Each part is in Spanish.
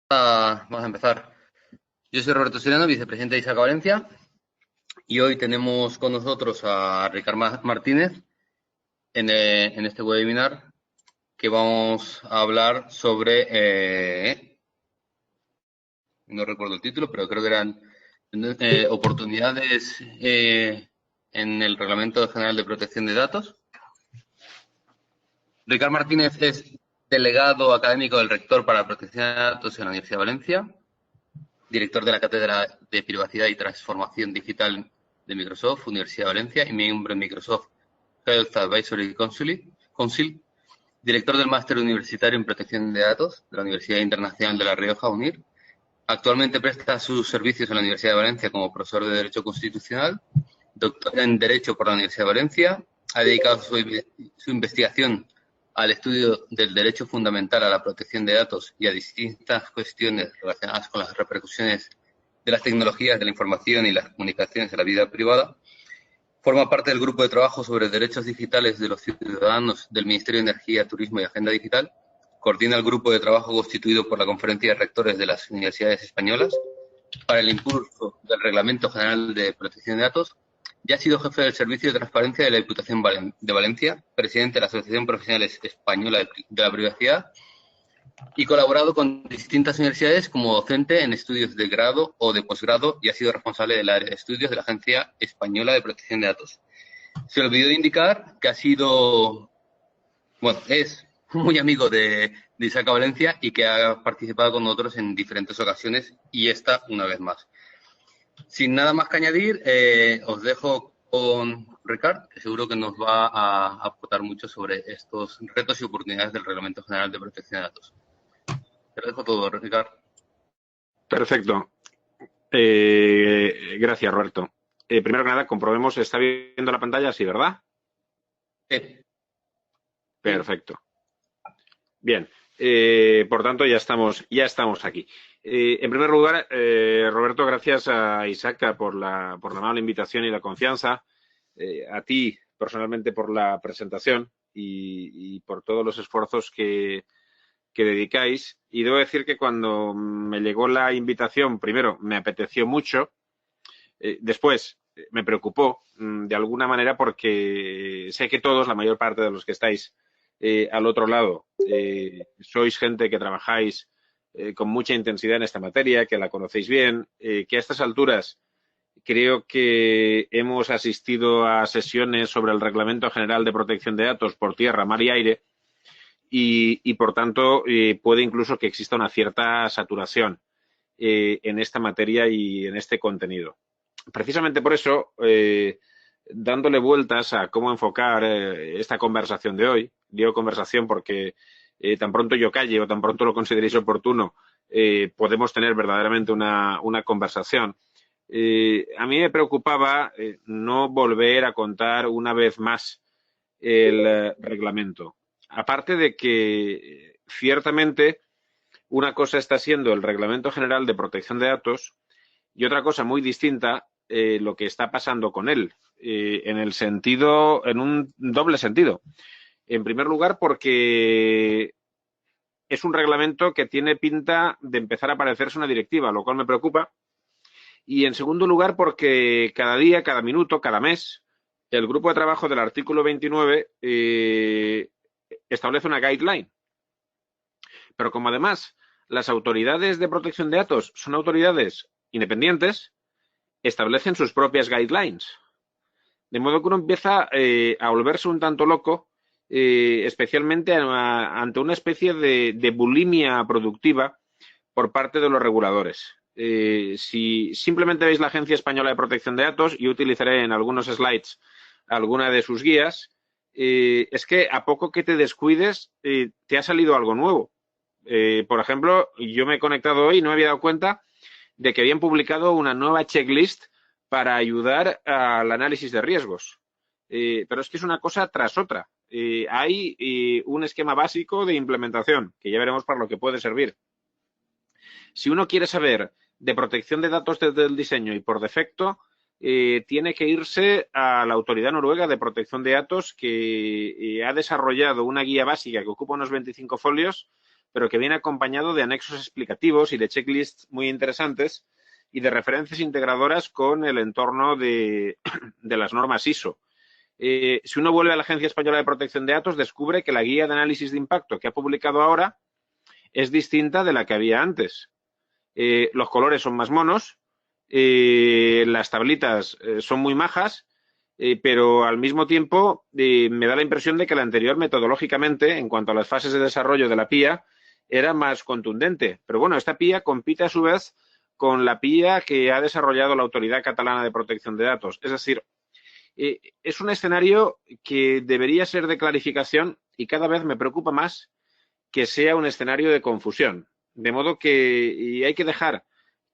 Vamos a empezar. Yo soy Roberto Sireno, vicepresidente de ISACA Valencia, y hoy tenemos con nosotros a Ricard Martínez en este webinar que vamos a hablar sobre, no recuerdo el título, pero creo que eran oportunidades en el Reglamento General de Protección de Datos. Ricard Martínez es delegado académico del rector para la protección de datos en la Universidad de Valencia, director de la Cátedra de Privacidad y Transformación Digital de Microsoft, Universidad de Valencia, y miembro en Microsoft Health Advisory Council, director del Máster Universitario en Protección de Datos de la Universidad Internacional de La Rioja, UNIR. Actualmente presta sus servicios en la Universidad de Valencia como profesor de Derecho Constitucional, doctor en Derecho por la Universidad de Valencia. Ha dedicado su investigación al estudio del derecho fundamental a la protección de datos y a distintas cuestiones relacionadas con las repercusiones de las tecnologías de la información y las comunicaciones en la vida privada. Forma parte del grupo de trabajo sobre derechos digitales de los ciudadanos del Ministerio de Energía, Turismo y Agenda Digital. Coordina el grupo de trabajo constituido por la Conferencia de Rectores de las Universidades Españolas para el impulso del Reglamento General de Protección de Datos. Ya ha sido jefe del Servicio de Transparencia de la Diputación de Valencia, presidente de la Asociación Profesional Española de la Privacidad, y colaborado con distintas universidades como docente en estudios de grado o de posgrado, y ha sido responsable del área de estudios de la Agencia Española de Protección de Datos. Se olvidó de indicar que es muy amigo de ISACA Valencia y que ha participado con nosotros en diferentes ocasiones, y esta una vez más. Sin nada más que añadir, os dejo con Ricard, que seguro que nos va a aportar mucho sobre estos retos y oportunidades del Reglamento General de Protección de Datos. Te lo dejo todo, Ricard. Perfecto. Gracias, Roberto. Primero que nada, comprobemos, ¿está viendo la pantalla? Sí, ¿verdad? Sí. Perfecto. Bien. Por tanto, ya estamos aquí. En primer lugar, Roberto, gracias a ISACA por la amable invitación y la confianza. A ti, personalmente, por la presentación y por todos los esfuerzos que dedicáis. Y debo decir que cuando me llegó la invitación, primero, me apeteció mucho. Después, me preocupó de alguna manera porque sé que todos, la mayor parte de los que estáis al otro lado, sois gente que trabajáis con mucha intensidad en esta materia, que la conocéis bien, que a estas alturas creo que hemos asistido a sesiones sobre el Reglamento General de Protección de Datos por tierra, mar y aire, y por tanto, puede incluso que exista una cierta saturación en esta materia y en este contenido. Precisamente por eso, dándole vueltas a cómo enfocar esta conversación de hoy, digo conversación porque tan pronto yo calle o tan pronto lo consideréis oportuno, podemos tener verdaderamente una conversación. A mí me preocupaba no volver a contar una vez más el reglamento. Aparte de que ciertamente una cosa está siendo el Reglamento General de Protección de Datos y otra cosa muy distinta lo que está pasando con él, en un doble sentido. En primer lugar, porque es un reglamento que tiene pinta de empezar a parecerse una directiva, lo cual me preocupa. Y en segundo lugar, porque cada día, cada minuto, cada mes, el grupo de trabajo del artículo 29 establece una guideline. Pero como además las autoridades de protección de datos son autoridades independientes, establecen sus propias guidelines. De modo que uno empieza a volverse un tanto loco, especialmente ante una especie de bulimia productiva por parte de los reguladores. Si simplemente veis la Agencia Española de Protección de Datos, y utilizaré en algunos slides alguna de sus guías, es que a poco que te descuides, te ha salido algo nuevo. Por ejemplo, yo me he conectado hoy y no me había dado cuenta de que habían publicado una nueva checklist para ayudar al análisis de riesgos. Pero es que es una cosa tras otra. Hay un esquema básico de implementación, que ya veremos para lo que puede servir. Si uno quiere saber de protección de datos desde el diseño y por defecto, tiene que irse a la Autoridad Noruega de Protección de Datos, que ha desarrollado una guía básica que ocupa unos 25 folios pero que viene acompañado de anexos explicativos y de checklists muy interesantes y de referencias integradoras con el entorno de las normas ISO. Si uno vuelve a la Agencia Española de Protección de Datos, descubre que la guía de análisis de impacto que ha publicado ahora es distinta de la que había antes. Los colores son más monos, las tablitas son muy majas, pero al mismo tiempo me da la impresión de que la anterior metodológicamente, en cuanto a las fases de desarrollo de la PIA, era más contundente. Pero bueno, esta PIA compite a su vez con la PIA que ha desarrollado la Autoridad Catalana de Protección de Datos. Es decir, es un escenario que debería ser de clarificación y cada vez me preocupa más que sea un escenario de confusión. De modo que hay que dejar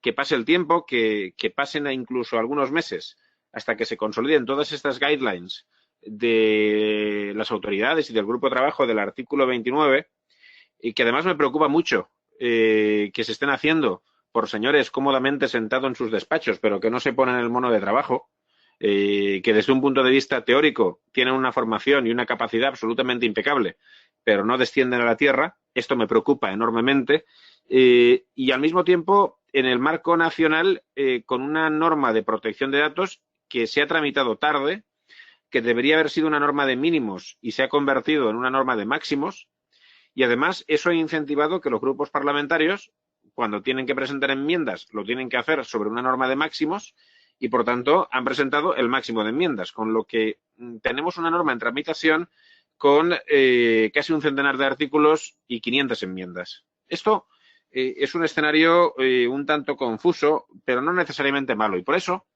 que pase el tiempo, que pasen incluso algunos meses hasta que se consoliden todas estas guidelines de las autoridades y del grupo de trabajo del artículo 29, y que además me preocupa mucho que se estén haciendo por señores cómodamente sentados en sus despachos, pero que no se ponen el mono de trabajo, que desde un punto de vista teórico tienen una formación y una capacidad absolutamente impecable, pero no descienden a la tierra. Esto me preocupa enormemente. Y al mismo tiempo, en el marco nacional, con una norma de protección de datos que se ha tramitado tarde, que debería haber sido una norma de mínimos y se ha convertido en una norma de máximos. Y además, eso ha incentivado que los grupos parlamentarios, cuando tienen que presentar enmiendas, lo tienen que hacer sobre una norma de máximos y, por tanto, han presentado el máximo de enmiendas, con lo que tenemos una norma en tramitación con casi un centenar de artículos y 500 enmiendas. Esto es un escenario un tanto confuso, pero no necesariamente malo. Y por eso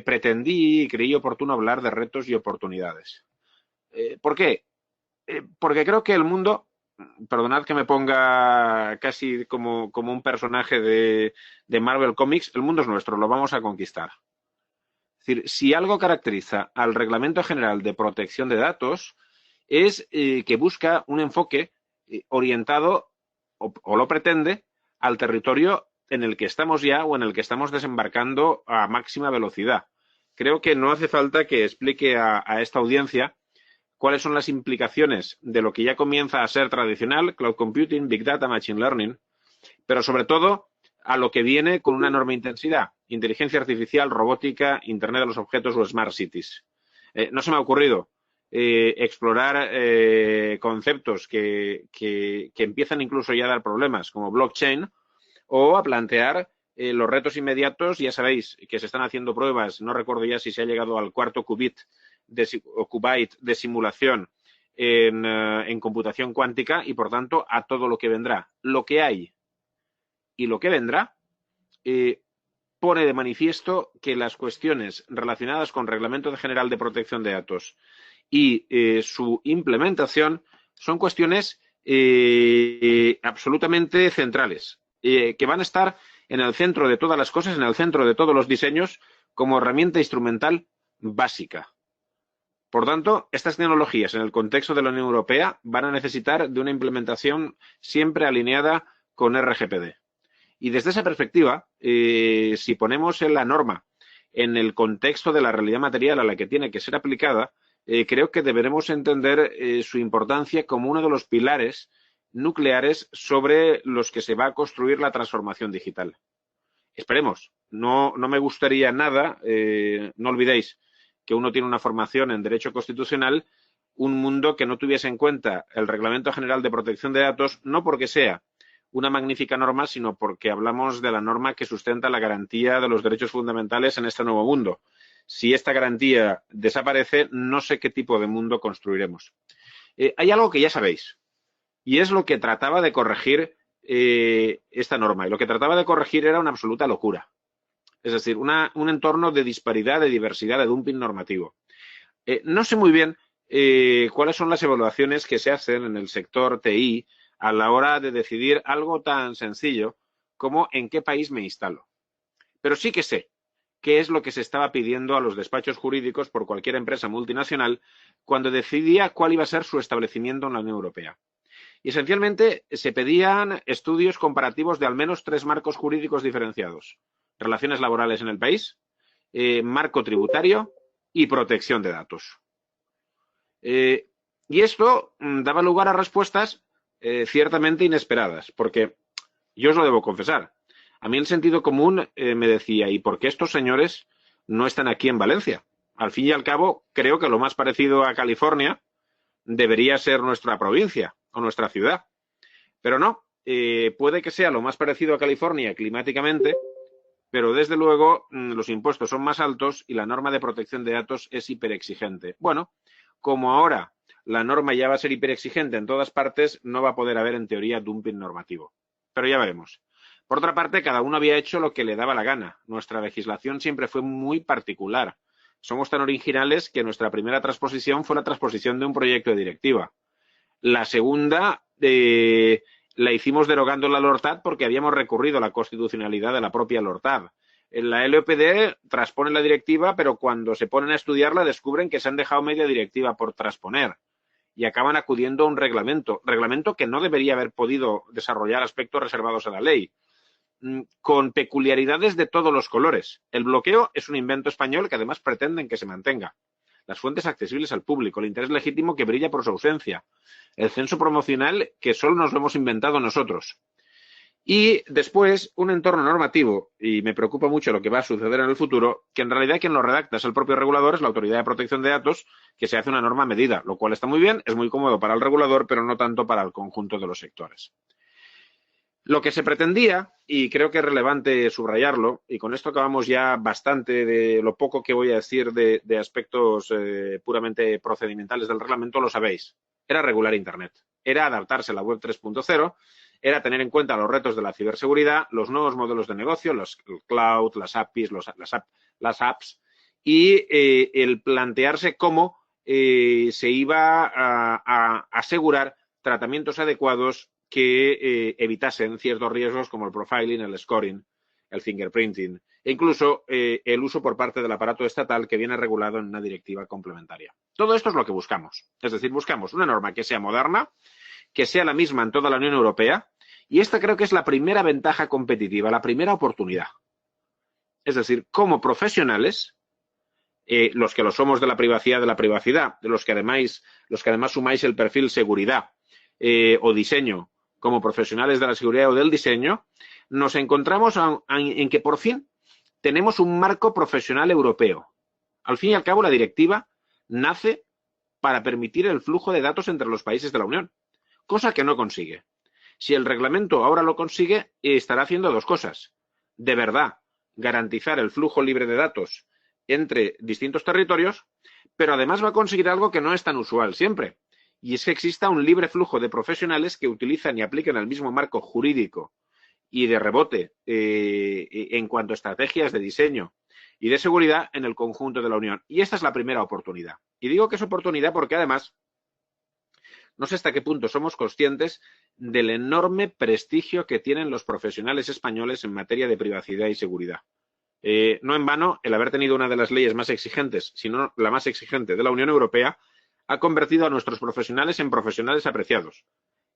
pretendí y creí oportuno hablar de retos y oportunidades. ¿Por qué? Porque creo que el mundo, perdonad que me ponga casi como un personaje de Marvel Comics, el mundo es nuestro, lo vamos a conquistar. Es decir, si algo caracteriza al Reglamento General de Protección de Datos es que busca un enfoque orientado, o lo pretende, al territorio en el que estamos ya o en el que estamos desembarcando a máxima velocidad. Creo que no hace falta que explique a esta audiencia cuáles son las implicaciones de lo que ya comienza a ser tradicional, cloud computing, big data, machine learning, pero sobre todo a lo que viene con una enorme intensidad, inteligencia artificial, robótica, Internet de los objetos o smart cities. No se me ha ocurrido explorar conceptos que empiezan incluso ya a dar problemas, como blockchain, o a plantear los retos inmediatos. Ya sabéis que se están haciendo pruebas, no recuerdo ya si se ha llegado al cuarto qubit qubite de simulación en computación cuántica y, por tanto, a todo lo que vendrá. Lo que hay y lo que vendrá pone de manifiesto que las cuestiones relacionadas con Reglamento General de Protección de Datos y su implementación son cuestiones absolutamente centrales, que van a estar en el centro de todas las cosas, en el centro de todos los diseños, como herramienta instrumental básica. Por tanto, estas tecnologías en el contexto de la Unión Europea van a necesitar de una implementación siempre alineada con RGPD. Y desde esa perspectiva, si ponemos la norma en el contexto de la realidad material a la que tiene que ser aplicada, creo que deberemos entender su importancia como uno de los pilares nucleares sobre los que se va a construir la transformación digital. Esperemos. No me gustaría nada, no olvidéis que uno tiene una formación en Derecho Constitucional, un mundo que no tuviese en cuenta el Reglamento General de Protección de Datos, no porque sea una magnífica norma, sino porque hablamos de la norma que sustenta la garantía de los derechos fundamentales en este nuevo mundo. Si esta garantía desaparece, no sé qué tipo de mundo construiremos. Hay algo que ya sabéis, y es lo que trataba de corregir esta norma. Y lo que trataba de corregir era una absoluta locura. Es decir, un entorno de disparidad, de diversidad, de dumping normativo. No sé muy bien cuáles son las evaluaciones que se hacen en el sector TI a la hora de decidir algo tan sencillo como en qué país me instalo. Pero sí que sé qué es lo que se estaba pidiendo a los despachos jurídicos por cualquier empresa multinacional cuando decidía cuál iba a ser su establecimiento en la Unión Europea. Y esencialmente se pedían estudios comparativos de al menos 3 marcos jurídicos diferenciados: relaciones laborales en el país, marco tributario y protección de datos. Y esto daba lugar a respuestas ciertamente inesperadas, porque yo os lo debo confesar. A mí el sentido común me decía, ¿y por qué estos señores no están aquí en Valencia? Al fin y al cabo, creo que lo más parecido a California debería ser nuestra provincia o nuestra ciudad. Pero no, puede que sea lo más parecido a California climáticamente, pero desde luego los impuestos son más altos y la norma de protección de datos es hiperexigente. Bueno, como ahora la norma ya va a ser hiperexigente en todas partes, no va a poder haber en teoría dumping normativo. Pero ya veremos. Por otra parte, cada uno había hecho lo que le daba la gana. Nuestra legislación siempre fue muy particular. Somos tan originales que nuestra primera transposición fue la transposición de un proyecto de directiva. La segunda la hicimos derogando la LORTAD porque habíamos recurrido a la constitucionalidad de la propia LORTAD. En la LOPD transponen la directiva, pero cuando se ponen a estudiarla descubren que se han dejado media directiva por transponer y acaban acudiendo a un reglamento que no debería haber podido desarrollar aspectos reservados a la ley, con peculiaridades de todos los colores. El bloqueo es un invento español que además pretenden que se mantenga. Las fuentes accesibles al público, el interés legítimo que brilla por su ausencia, el censo promocional que solo nos lo hemos inventado nosotros. Y después, un entorno normativo, y me preocupa mucho lo que va a suceder en el futuro, que en realidad quien lo redacta es el propio regulador, es la Autoridad de Protección de Datos, que se hace una norma a medida, lo cual está muy bien, es muy cómodo para el regulador, pero no tanto para el conjunto de los sectores. Lo que se pretendía, y creo que es relevante subrayarlo, y con esto acabamos ya bastante de lo poco que voy a decir de aspectos puramente procedimentales del reglamento, lo sabéis, era regular Internet, era adaptarse a la web 3.0, era tener en cuenta los retos de la ciberseguridad, los nuevos modelos de negocio, los cloud, las APIs, las apps, y el plantearse cómo se iba a asegurar tratamientos adecuados que evitasen ciertos riesgos como el profiling, el scoring, el fingerprinting e incluso el uso por parte del aparato estatal que viene regulado en una directiva complementaria. Todo esto es lo que buscamos. Es decir, buscamos una norma que sea moderna, que sea la misma en toda la Unión Europea, y esta creo que es la primera ventaja competitiva, la primera oportunidad. Es decir, como profesionales, los que lo somos de la privacidad, de los que además sumáis el perfil seguridad o diseño como profesionales de la seguridad o del diseño, nos encontramos en que por fin tenemos un marco profesional europeo. Al fin y al cabo, la directiva nace para permitir el flujo de datos entre los países de la Unión, cosa que no consigue. Si el reglamento ahora lo consigue, estará haciendo dos cosas. De verdad, garantizar el flujo libre de datos entre distintos territorios, pero además va a conseguir algo que no es tan usual siempre, y es que exista un libre flujo de profesionales que utilizan y apliquen el mismo marco jurídico y de rebote en cuanto a estrategias de diseño y de seguridad en el conjunto de la Unión. Y esta es la primera oportunidad. Y digo que es oportunidad porque además no sé hasta qué punto somos conscientes del enorme prestigio que tienen los profesionales españoles en materia de privacidad y seguridad. No en vano, el haber tenido una de las leyes más exigentes, si no la más exigente de la Unión Europea, ha convertido a nuestros profesionales en profesionales apreciados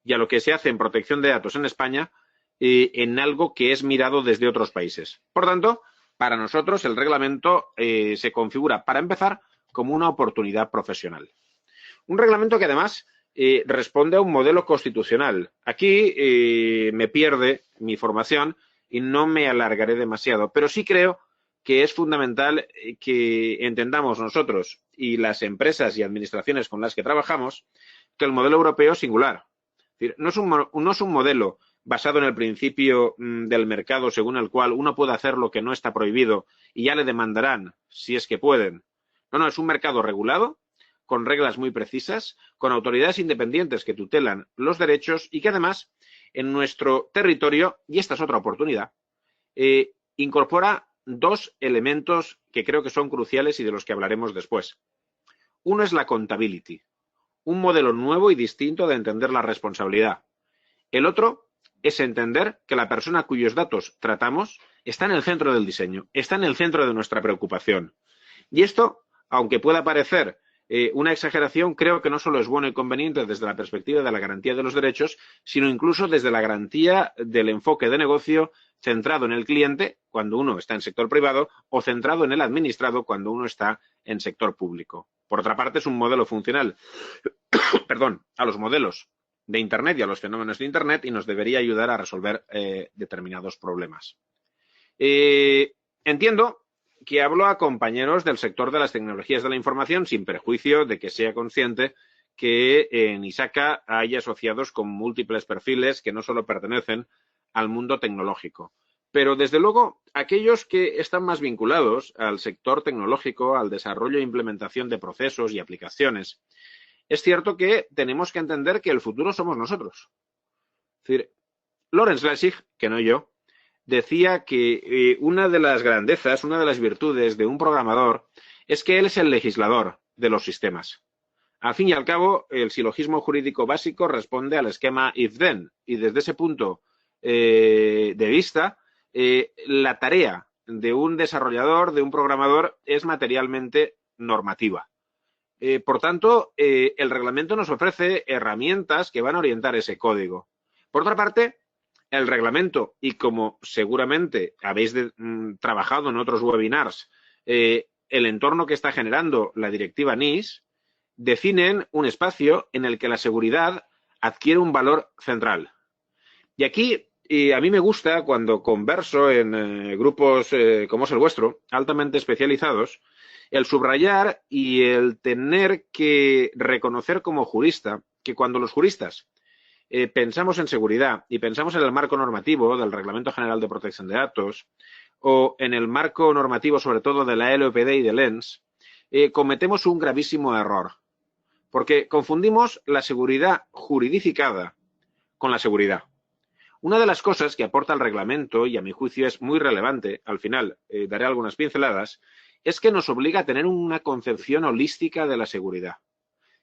y a lo que se hace en protección de datos en España en algo que es mirado desde otros países. Por tanto, para nosotros el reglamento se configura, para empezar, como una oportunidad profesional. Un reglamento que además responde a un modelo constitucional. Aquí me pierde mi formación y no me alargaré demasiado, pero sí creo que es fundamental que entendamos nosotros y las empresas y administraciones con las que trabajamos que el modelo europeo es singular. Es decir, no es un modelo basado en el principio del mercado según el cual uno puede hacer lo que no está prohibido y ya le demandarán si es que pueden. No, es un mercado regulado, con reglas muy precisas, con autoridades independientes que tutelan los derechos y que además en nuestro territorio, y esta es otra oportunidad, incorpora dos elementos que creo que son cruciales y de los que hablaremos después. Uno es la accountability, un modelo nuevo y distinto de entender la responsabilidad. El otro es entender que la persona cuyos datos tratamos está en el centro del diseño, está en el centro de nuestra preocupación. Y esto, aunque pueda parecer una exageración, creo que no solo es bueno y conveniente desde la perspectiva de la garantía de los derechos, sino incluso desde la garantía del enfoque de negocio centrado en el cliente cuando uno está en sector privado o centrado en el administrado cuando uno está en sector público. Por otra parte, es un modelo funcional, perdón, a los modelos de Internet y a los fenómenos de Internet y nos debería ayudar a resolver determinados problemas. Entiendo que hablo a compañeros del sector de las tecnologías de la información sin perjuicio de que sea consciente que en ISACA hay asociados con múltiples perfiles que no solo pertenecen al mundo tecnológico. Pero, desde luego, aquellos que están más vinculados al sector tecnológico, al desarrollo e implementación de procesos y aplicaciones, es cierto que tenemos que entender que el futuro somos nosotros. Es decir, Lawrence Lessig, que no yo, decía que una de las grandezas, una de las virtudes de un programador es que él es el legislador de los sistemas. Al fin y al cabo, el silogismo jurídico básico responde al esquema if-then, y desde ese punto de vista, la tarea de un desarrollador, de un programador, es materialmente normativa. Por tanto, el reglamento nos ofrece herramientas que van a orientar ese código. Por otra parte, el reglamento, y como seguramente habéis trabajado en otros webinars, el entorno que está generando la directiva NIS, definen un espacio en el que la seguridad adquiere un valor central. Y aquí, a mí me gusta cuando converso en grupos como es el vuestro, altamente especializados, el subrayar y el tener que reconocer como jurista que cuando los juristas pensamos en seguridad y pensamos en el marco normativo del Reglamento General de Protección de Datos o en el marco normativo sobre todo de la LOPD y del ENS, cometemos un gravísimo error. Porque confundimos la seguridad juridificada con la seguridad. Una de las cosas que aporta el reglamento, y a mi juicio es muy relevante, al final daré algunas pinceladas, es que nos obliga a tener una concepción holística de la seguridad.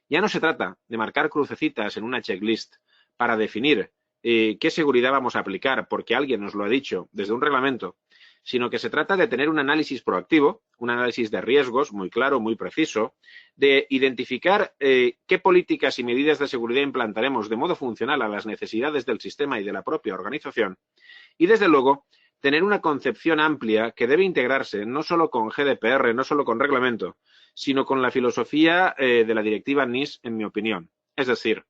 Ya no se trata de marcar crucecitas en una checklist para definir qué seguridad vamos a aplicar porque alguien nos lo ha dicho desde un reglamento, sino que se trata de tener un análisis proactivo, un análisis de riesgos muy claro, muy preciso, de identificar qué políticas y medidas de seguridad implantaremos de modo funcional a las necesidades del sistema y de la propia organización, y desde luego tener una concepción amplia que debe integrarse no solo con GDPR, no solo con reglamento, sino con la filosofía de la directiva NIS, en mi opinión. Es decir,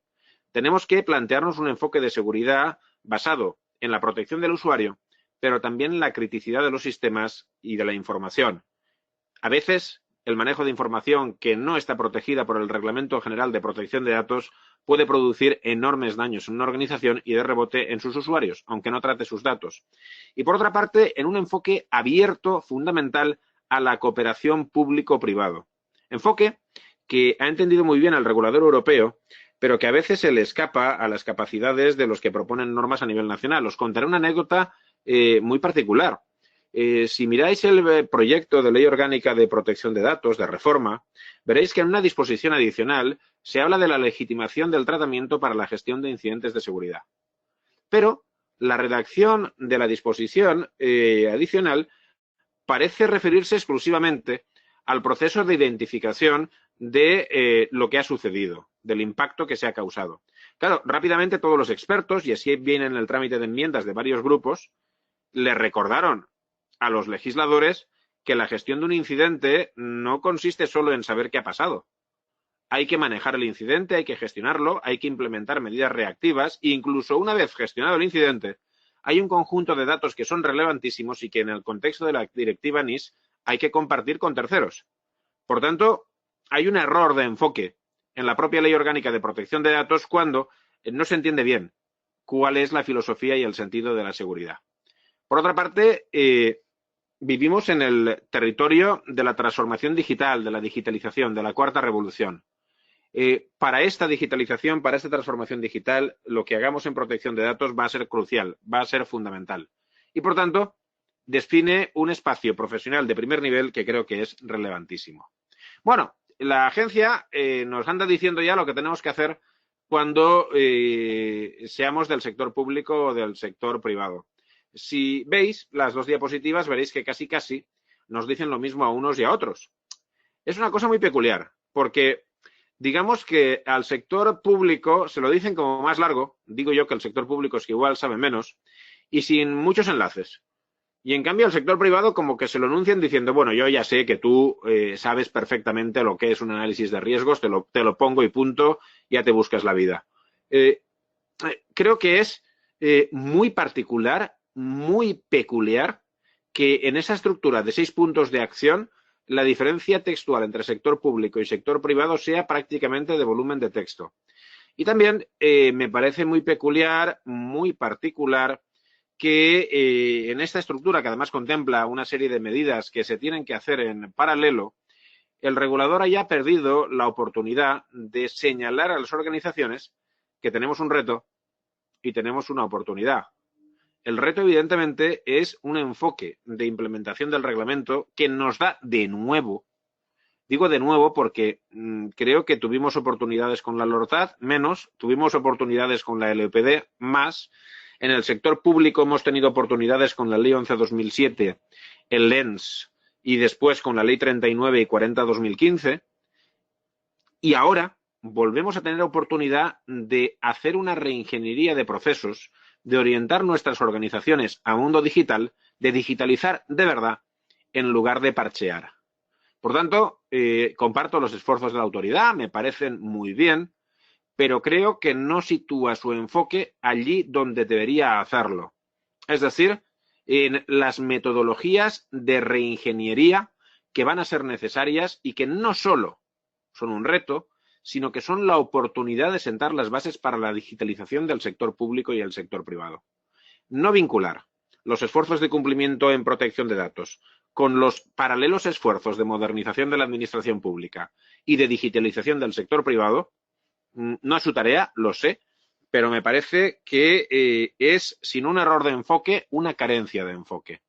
tenemos que plantearnos un enfoque de seguridad basado en la protección del usuario, pero también en la criticidad de los sistemas y de la información. A veces, el manejo de información que no está protegida por el Reglamento General de Protección de Datos puede producir enormes daños en una organización y de rebote en sus usuarios, aunque no trate sus datos. Y por otra parte, en un enfoque abierto, fundamental, a la cooperación público-privado. Enfoque que ha entendido muy bien el regulador europeo, pero que a veces se le escapa a las capacidades de los que proponen normas a nivel nacional. Os contaré una anécdota muy particular. Si miráis el proyecto de Ley Orgánica de Protección de Datos, de reforma, veréis que en una disposición adicional se habla de la legitimación del tratamiento para la gestión de incidentes de seguridad. Pero la redacción de la disposición adicional parece referirse exclusivamente al proceso de identificación de lo que ha sucedido, del impacto que se ha causado. Claro, rápidamente todos los expertos, y así viene en el trámite de enmiendas de varios grupos, le recordaron a los legisladores que la gestión de un incidente no consiste solo en saber qué ha pasado. Hay que manejar el incidente, hay que gestionarlo, hay que implementar medidas reactivas e incluso una vez gestionado el incidente, hay un conjunto de datos que son relevantísimos y que en el contexto de la directiva NIS hay que compartir con terceros. Por tanto, hay un error de enfoque en la propia Ley Orgánica de Protección de Datos cuando no se entiende bien cuál es la filosofía y el sentido de la seguridad. Por otra parte, vivimos en el territorio de la transformación digital, de la digitalización, de la cuarta revolución. Para esta digitalización, para esta transformación digital, lo que hagamos en protección de datos va a ser crucial, va a ser fundamental. Y, por tanto, define un espacio profesional de primer nivel que creo que es relevantísimo. Bueno, la agencia nos anda diciendo ya lo que tenemos que hacer cuando seamos del sector público o del sector privado. Si veis las dos diapositivas, veréis que casi nos dicen lo mismo a unos y a otros. Es una cosa muy peculiar, porque digamos que al sector público se lo dicen como más largo, digo yo que el sector público es que igual sabe menos, y sin muchos enlaces. Y en cambio al sector privado como que se lo anuncian diciendo, bueno, yo ya sé que tú sabes perfectamente lo que es un análisis de riesgos, te lo pongo y punto, ya te buscas la vida. creo que es muy particular, muy peculiar, que en esa estructura de 6 puntos de acción la diferencia textual entre sector público y sector privado sea prácticamente de volumen de texto. Y también me parece muy peculiar, muy particular, que en esta estructura, que además contempla una serie de medidas que se tienen que hacer en paralelo, el regulador haya perdido la oportunidad de señalar a las organizaciones que tenemos un reto y tenemos una oportunidad. El reto, evidentemente, es un enfoque de implementación del reglamento que nos da de nuevo. Digo de nuevo porque creo que tuvimos oportunidades con la LORTAD, menos, tuvimos oportunidades con la LPD, más. En el sector público hemos tenido oportunidades con la Ley 11/2007, el LENS y después con la Ley 39 y 40/2015. Y ahora volvemos a tener oportunidad de hacer una reingeniería de procesos, de orientar nuestras organizaciones a mundo digital, de digitalizar de verdad en lugar de parchear. Por tanto, comparto los esfuerzos de la autoridad, me parecen muy bien, pero creo que no sitúa su enfoque allí donde debería hacerlo. Es decir, en las metodologías de reingeniería que van a ser necesarias y que no solo son un reto, sino que son la oportunidad de sentar las bases para la digitalización del sector público y el sector privado. No vincular los esfuerzos de cumplimiento en protección de datos con los paralelos esfuerzos de modernización de la administración pública y de digitalización del sector privado, no es su tarea, lo sé, pero me parece que es, sin un error de enfoque, una carencia de enfoque.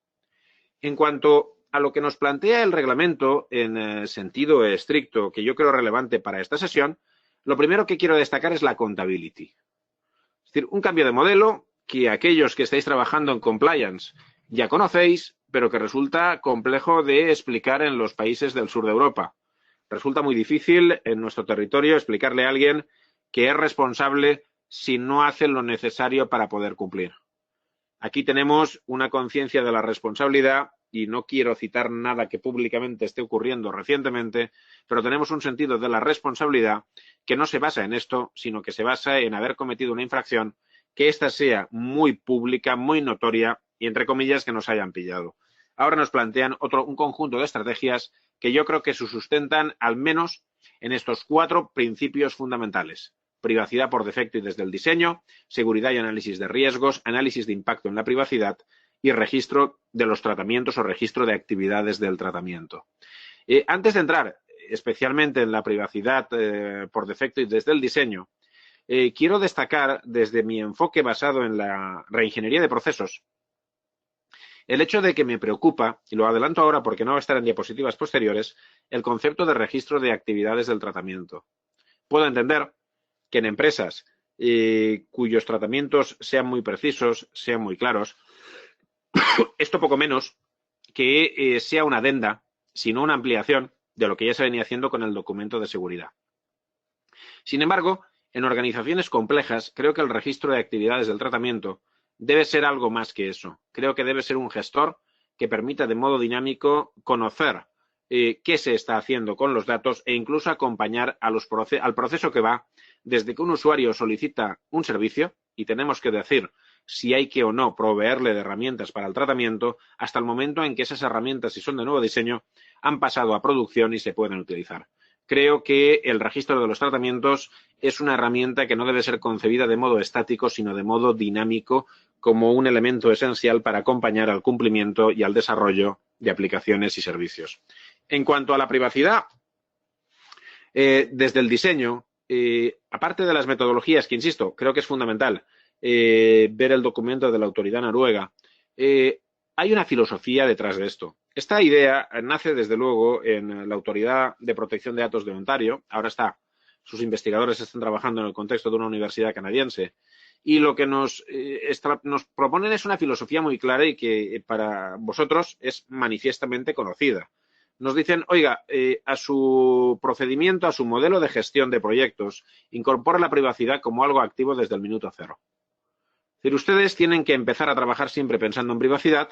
En cuanto a lo que nos plantea el reglamento en sentido estricto, que yo creo relevante para esta sesión, lo primero que quiero destacar es la accountability. Es decir, un cambio de modelo que aquellos que estáis trabajando en compliance ya conocéis, pero que resulta complejo de explicar en los países del sur de Europa. Resulta muy difícil en nuestro territorio explicarle a alguien que es responsable si no hace lo necesario para poder cumplir. Aquí tenemos una conciencia de la responsabilidad y no quiero citar nada que públicamente esté ocurriendo recientemente, pero tenemos un sentido de la responsabilidad que no se basa en esto, sino que se basa en haber cometido una infracción, que ésta sea muy pública, muy notoria y, entre comillas, que nos hayan pillado. Ahora nos plantean un conjunto de estrategias que yo creo que se sustentan al menos en estos 4 principios fundamentales. Privacidad por defecto y desde el diseño, seguridad y análisis de riesgos, análisis de impacto en la privacidad y registro de los tratamientos o registro de actividades del tratamiento. Antes de entrar especialmente en la privacidad por defecto y desde el diseño, quiero destacar desde mi enfoque basado en la reingeniería de procesos el hecho de que me preocupa, y lo adelanto ahora porque no va a estar en diapositivas posteriores, el concepto de registro de actividades del tratamiento. Puedo entender que en empresas cuyos tratamientos sean muy precisos, sean muy claros, esto poco menos que sea una adenda, sino una ampliación de lo que ya se venía haciendo con el documento de seguridad. Sin embargo, en organizaciones complejas, creo que el registro de actividades del tratamiento debe ser algo más que eso. Creo que debe ser un gestor que permita de modo dinámico conocer qué se está haciendo con los datos e incluso acompañar a al proceso que va desde que un usuario solicita un servicio y tenemos que decir si hay que o no proveerle de herramientas para el tratamiento, hasta el momento en que esas herramientas, si son de nuevo diseño, han pasado a producción y se pueden utilizar. Creo que el registro de los tratamientos es una herramienta que no debe ser concebida de modo estático, sino de modo dinámico, como un elemento esencial para acompañar al cumplimiento y al desarrollo de aplicaciones y servicios. En cuanto a la privacidad, desde el diseño, aparte de las metodologías, que insisto, creo que es fundamental ver el documento de la autoridad noruega, hay una filosofía detrás de esto. Esta idea nace, desde luego, en la Autoridad de Protección de Datos de Ontario. Ahora sus investigadores están trabajando en el contexto de una universidad canadiense. Y lo que nos proponen es una filosofía muy clara y que para vosotros es manifiestamente conocida. Nos dicen, oiga, a su procedimiento, a su modelo de gestión de proyectos, incorpora la privacidad como algo activo desde el minuto cero. Es decir, ustedes tienen que empezar a trabajar siempre pensando en privacidad.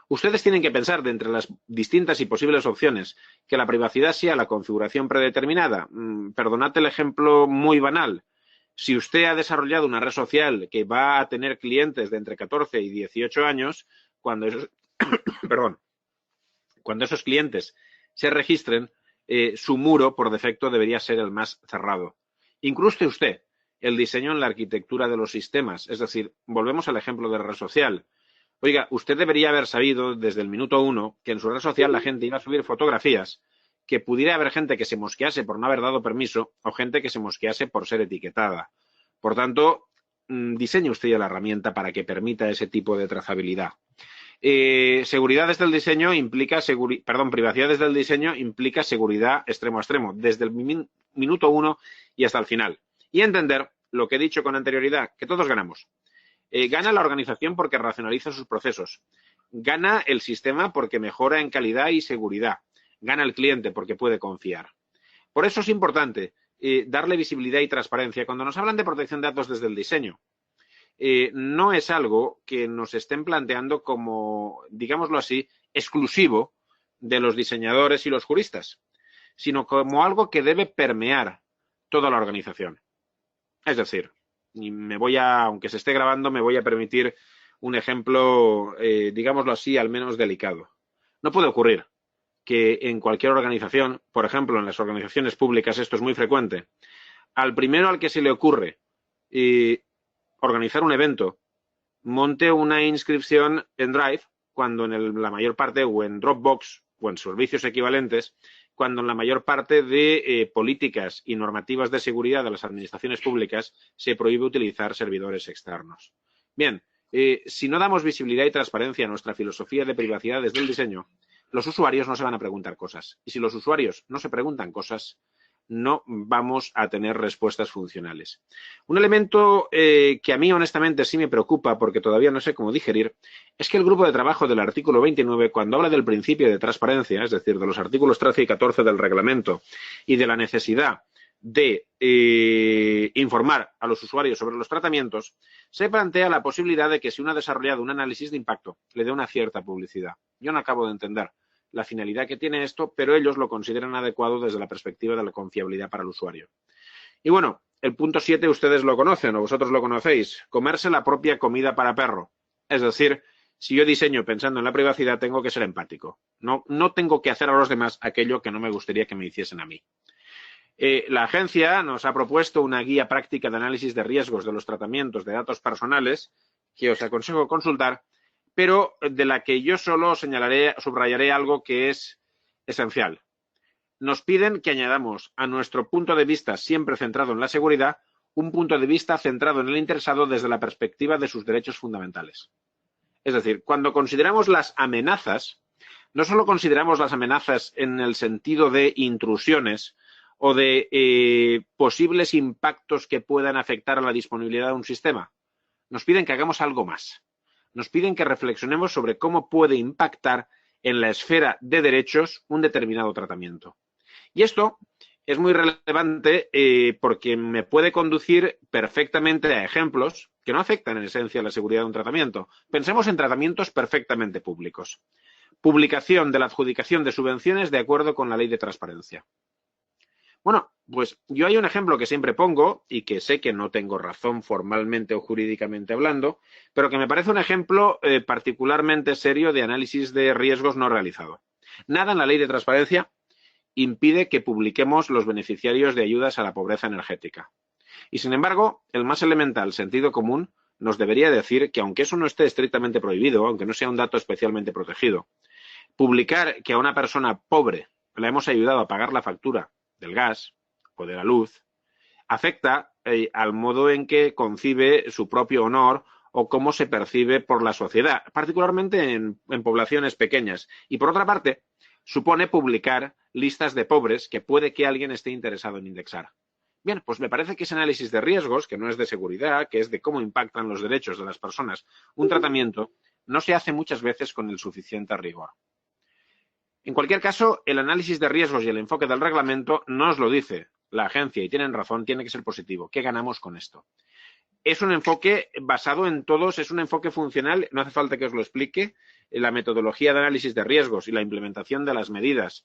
Ustedes tienen que pensar de entre las distintas y posibles opciones que la privacidad sea la configuración predeterminada. Perdonad el ejemplo muy banal. Si usted ha desarrollado una red social que va a tener clientes de entre 14 y 18 años, cuando esos, perdón, cuando esos clientes se registren, su muro por defecto debería ser el más cerrado. Incruste usted el diseño en la arquitectura de los sistemas. Es decir, volvemos al ejemplo de la red social. Oiga, usted debería haber sabido desde el minuto 1 que en su red social la gente iba a subir fotografías, que pudiera haber gente que se mosquease por no haber dado permiso o gente que se mosquease por ser etiquetada. Por tanto, diseñe usted ya la herramienta para que permita ese tipo de trazabilidad. Seguridad desde el diseño implica privacidad desde el diseño implica seguridad extremo a extremo, desde el minuto 1 y hasta el final. Y entender lo que he dicho con anterioridad, que todos ganamos. Gana la organización porque racionaliza sus procesos. Gana el sistema porque mejora en calidad y seguridad. Gana el cliente porque puede confiar. Por eso es importante darle visibilidad y transparencia cuando nos hablan de protección de datos desde el diseño. No es algo que nos estén planteando como, digámoslo así, exclusivo de los diseñadores y los juristas, sino como algo que debe permear toda la organización. Es decir, y aunque se esté grabando, me voy a permitir un ejemplo, digámoslo así, al menos delicado. No puede ocurrir que en cualquier organización, por ejemplo, en las organizaciones públicas, esto es muy frecuente, al primero al que se le ocurre organizar un evento, monte una inscripción en Drive, cuando en la mayor parte, o en Dropbox, o en servicios equivalentes, cuando en la mayor parte de políticas y normativas de seguridad de las administraciones públicas se prohíbe utilizar servidores externos. Bien, si no damos visibilidad y transparencia a nuestra filosofía de privacidad desde el diseño, los usuarios no se van a preguntar cosas. Y si los usuarios no se preguntan cosas, no vamos a tener respuestas funcionales. Un elemento que a mí honestamente sí me preocupa porque todavía no sé cómo digerir es que el grupo de trabajo del artículo 29, cuando habla del principio de transparencia, es decir, de los artículos 13 y 14 del reglamento y de la necesidad de informar a los usuarios sobre los tratamientos, se plantea la posibilidad de que si uno ha desarrollado un análisis de impacto, le dé una cierta publicidad. Yo no acabo de entender la finalidad que tiene esto, pero ellos lo consideran adecuado desde la perspectiva de la confiabilidad para el usuario. Y bueno, el punto 7 ustedes lo conocen o vosotros lo conocéis, comerse la propia comida para perro. Es decir, si yo diseño pensando en la privacidad, tengo que ser empático. No tengo que hacer a los demás aquello que no me gustaría que me hiciesen a mí. La agencia nos ha propuesto una guía práctica de análisis de riesgos de los tratamientos de datos personales que os aconsejo consultar, pero de la que yo solo subrayaré algo que es esencial. Nos piden que añadamos a nuestro punto de vista siempre centrado en la seguridad un punto de vista centrado en el interesado desde la perspectiva de sus derechos fundamentales. Es decir, cuando consideramos las amenazas, no solo consideramos las amenazas en el sentido de intrusiones o de posibles impactos que puedan afectar a la disponibilidad de un sistema. Nos piden que hagamos algo más. Nos piden que reflexionemos sobre cómo puede impactar en la esfera de derechos un determinado tratamiento. Y esto es muy relevante porque me puede conducir perfectamente a ejemplos que no afectan en esencia la seguridad de un tratamiento. Pensemos en tratamientos perfectamente públicos. Publicación de la adjudicación de subvenciones de acuerdo con la ley de transparencia. Bueno, pues yo hay un ejemplo que siempre pongo y que sé que no tengo razón formalmente o jurídicamente hablando, pero que me parece un ejemplo particularmente serio de análisis de riesgos no realizado. Nada en la ley de transparencia impide que publiquemos los beneficiarios de ayudas a la pobreza energética. Y sin embargo, el más elemental sentido común nos debería decir que aunque eso no esté estrictamente prohibido, aunque no sea un dato especialmente protegido, publicar que a una persona pobre le hemos ayudado a pagar la factura del gas o de la luz, afecta al modo en que concibe su propio honor o cómo se percibe por la sociedad, particularmente en poblaciones pequeñas. Y por otra parte, supone publicar listas de pobres que puede que alguien esté interesado en indexar. Bien, pues me parece que ese análisis de riesgos, que no es de seguridad, que es de cómo impactan los derechos de las personas, un tratamiento, no se hace muchas veces con el suficiente rigor. En cualquier caso, el análisis de riesgos y el enfoque del reglamento nos lo dice la agencia y tienen razón, tiene que ser positivo. ¿Qué ganamos con esto? Es un enfoque basado en todos, es un enfoque funcional, no hace falta que os lo explique, la metodología de análisis de riesgos y la implementación de las medidas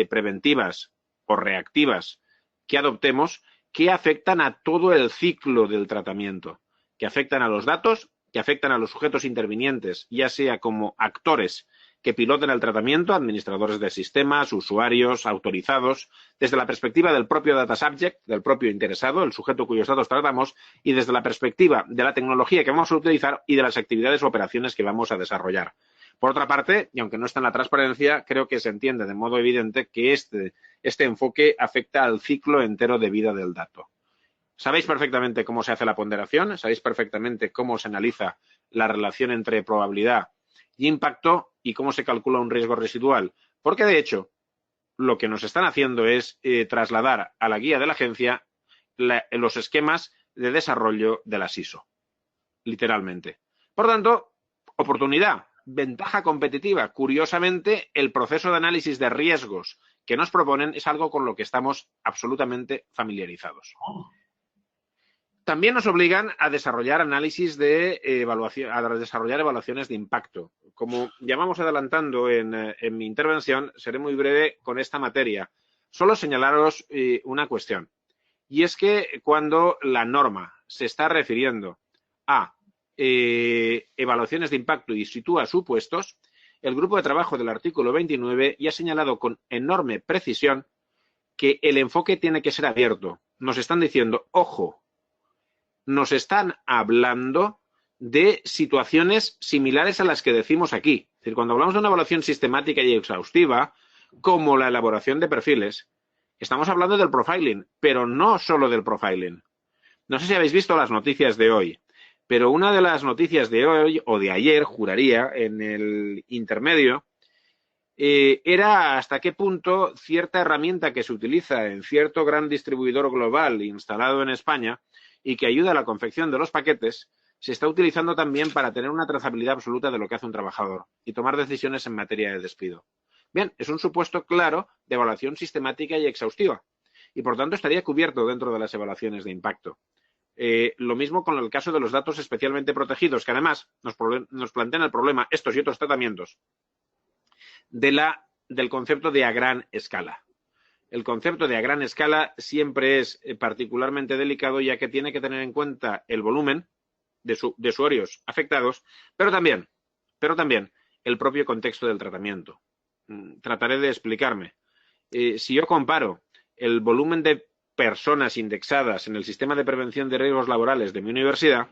preventivas o reactivas que adoptemos que afectan a todo el ciclo del tratamiento, que afectan a los datos, que afectan a los sujetos intervinientes, ya sea como actores que piloten el tratamiento, administradores de sistemas, usuarios, autorizados, desde la perspectiva del propio data subject, del propio interesado, el sujeto cuyos datos tratamos, y desde la perspectiva de la tecnología que vamos a utilizar y de las actividades o operaciones que vamos a desarrollar. Por otra parte, y aunque no está en la transparencia, creo que se entiende de modo evidente que este enfoque afecta al ciclo entero de vida del dato. Sabéis perfectamente cómo se hace la ponderación, sabéis perfectamente cómo se analiza la relación entre probabilidad y impacto y cómo se calcula un riesgo residual. Porque, de hecho, lo que nos están haciendo es trasladar a la guía de la agencia los esquemas de desarrollo de las ISO, literalmente. Por tanto, oportunidad, ventaja competitiva. Curiosamente, el proceso de análisis de riesgos que nos proponen es algo con lo que estamos absolutamente familiarizados. También nos obligan a desarrollar análisis de evaluación, a desarrollar evaluaciones de impacto. Como ya vamos adelantando en mi intervención, seré muy breve con esta materia. Solo señalaros una cuestión. Y es que cuando la norma se está refiriendo a evaluaciones de impacto y sitúa supuestos, el grupo de trabajo del artículo 29 ya ha señalado con enorme precisión que el enfoque tiene que ser abierto. Nos están diciendo, ojo, nos están hablando de situaciones similares a las que decimos aquí. Es decir, cuando hablamos de una evaluación sistemática y exhaustiva, como la elaboración de perfiles, estamos hablando del profiling, pero no solo del profiling. No sé si habéis visto las noticias de hoy, pero una de las noticias de hoy o de ayer, juraría, en el intermedio, era hasta qué punto cierta herramienta que se utiliza en cierto gran distribuidor global instalado en España y que ayuda a la confección de los paquetes, se está utilizando también para tener una trazabilidad absoluta de lo que hace un trabajador y tomar decisiones en materia de despido. Bien, es un supuesto claro de evaluación sistemática y exhaustiva y, por tanto, estaría cubierto dentro de las evaluaciones de impacto. Lo mismo con el caso de los datos especialmente protegidos, que además nos plantean el problema, estos y otros tratamientos, del concepto de a gran escala. El concepto de a gran escala siempre es particularmente delicado, ya que tiene que tener en cuenta el volumen de usuarios afectados, pero también el propio contexto del tratamiento. Trataré de explicarme. Si yo comparo el volumen de personas indexadas en el sistema de prevención de riesgos laborales de mi universidad,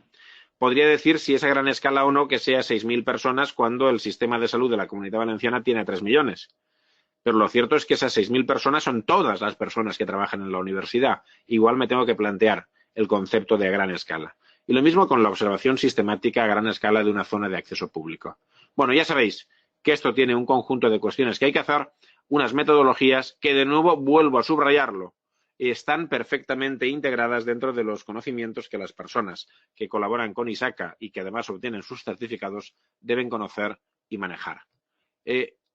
podría decir si es a gran escala o no que sea 6.000 personas cuando el sistema de salud de la Comunidad Valenciana tiene 3 millones. Pero lo cierto es que esas 6.000 personas son todas las personas que trabajan en la universidad. Igual me tengo que plantear el concepto de a gran escala. Y lo mismo con la observación sistemática a gran escala de una zona de acceso público. Bueno, ya sabéis que esto tiene un conjunto de cuestiones que hay que hacer, unas metodologías que, de nuevo, vuelvo a subrayarlo, están perfectamente integradas dentro de los conocimientos que las personas que colaboran con ISACA y que además obtienen sus certificados deben conocer y manejar.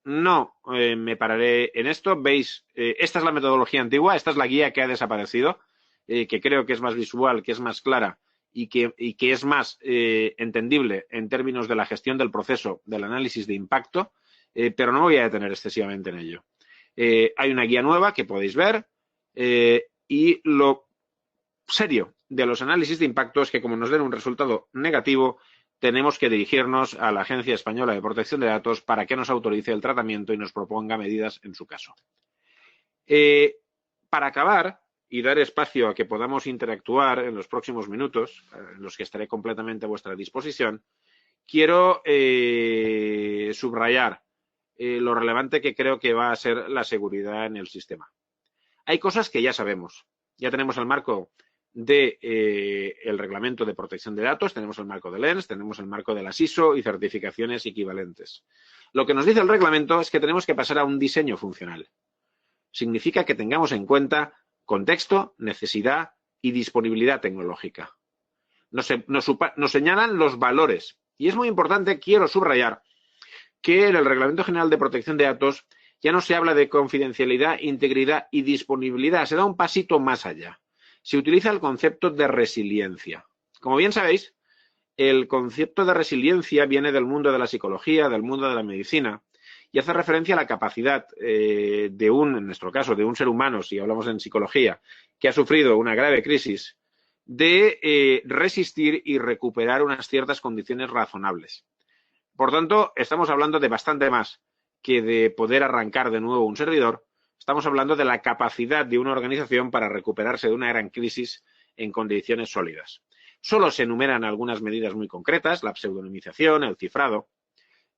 No me pararé en esto. Veis, esta es la metodología antigua, esta es la guía que ha desaparecido, que creo que es más visual, que es más clara y que es más entendible en términos de la gestión del proceso del análisis de impacto, pero no me voy a detener excesivamente en ello. Hay una guía nueva que podéis ver y lo serio de los análisis de impacto es que, como nos den un resultado negativo, tenemos que dirigirnos a la Agencia Española de Protección de Datos para que nos autorice el tratamiento y nos proponga medidas en su caso. Para acabar y dar espacio a que podamos interactuar en los próximos minutos, en los que estaré completamente a vuestra disposición, quiero subrayar lo relevante que creo que va a ser la seguridad en el sistema. Hay cosas que ya sabemos. Ya tenemos el marco del reglamento de protección de datos, tenemos el marco del ENS, tenemos el marco de las ISO y certificaciones equivalentes. Lo que nos dice el reglamento es que tenemos que pasar a un diseño funcional. Significa que tengamos en cuenta contexto, necesidad y disponibilidad tecnológica. Nos señalan los valores. Y es muy importante, quiero subrayar, que en el Reglamento General de Protección de Datos ya no se habla de confidencialidad, integridad y disponibilidad. Se da un pasito más allá. Se utiliza el concepto de resiliencia. Como bien sabéis, el concepto de resiliencia viene del mundo de la psicología, del mundo de la medicina, y hace referencia a la capacidad en nuestro caso, de un ser humano, si hablamos en psicología, que ha sufrido una grave crisis, de resistir y recuperar unas ciertas condiciones razonables. Por tanto, estamos hablando de bastante más que de poder arrancar de nuevo un servidor. Estamos hablando de la capacidad de una organización para recuperarse de una gran crisis en condiciones sólidas. Solo se enumeran algunas medidas muy concretas, la pseudonimización, el cifrado,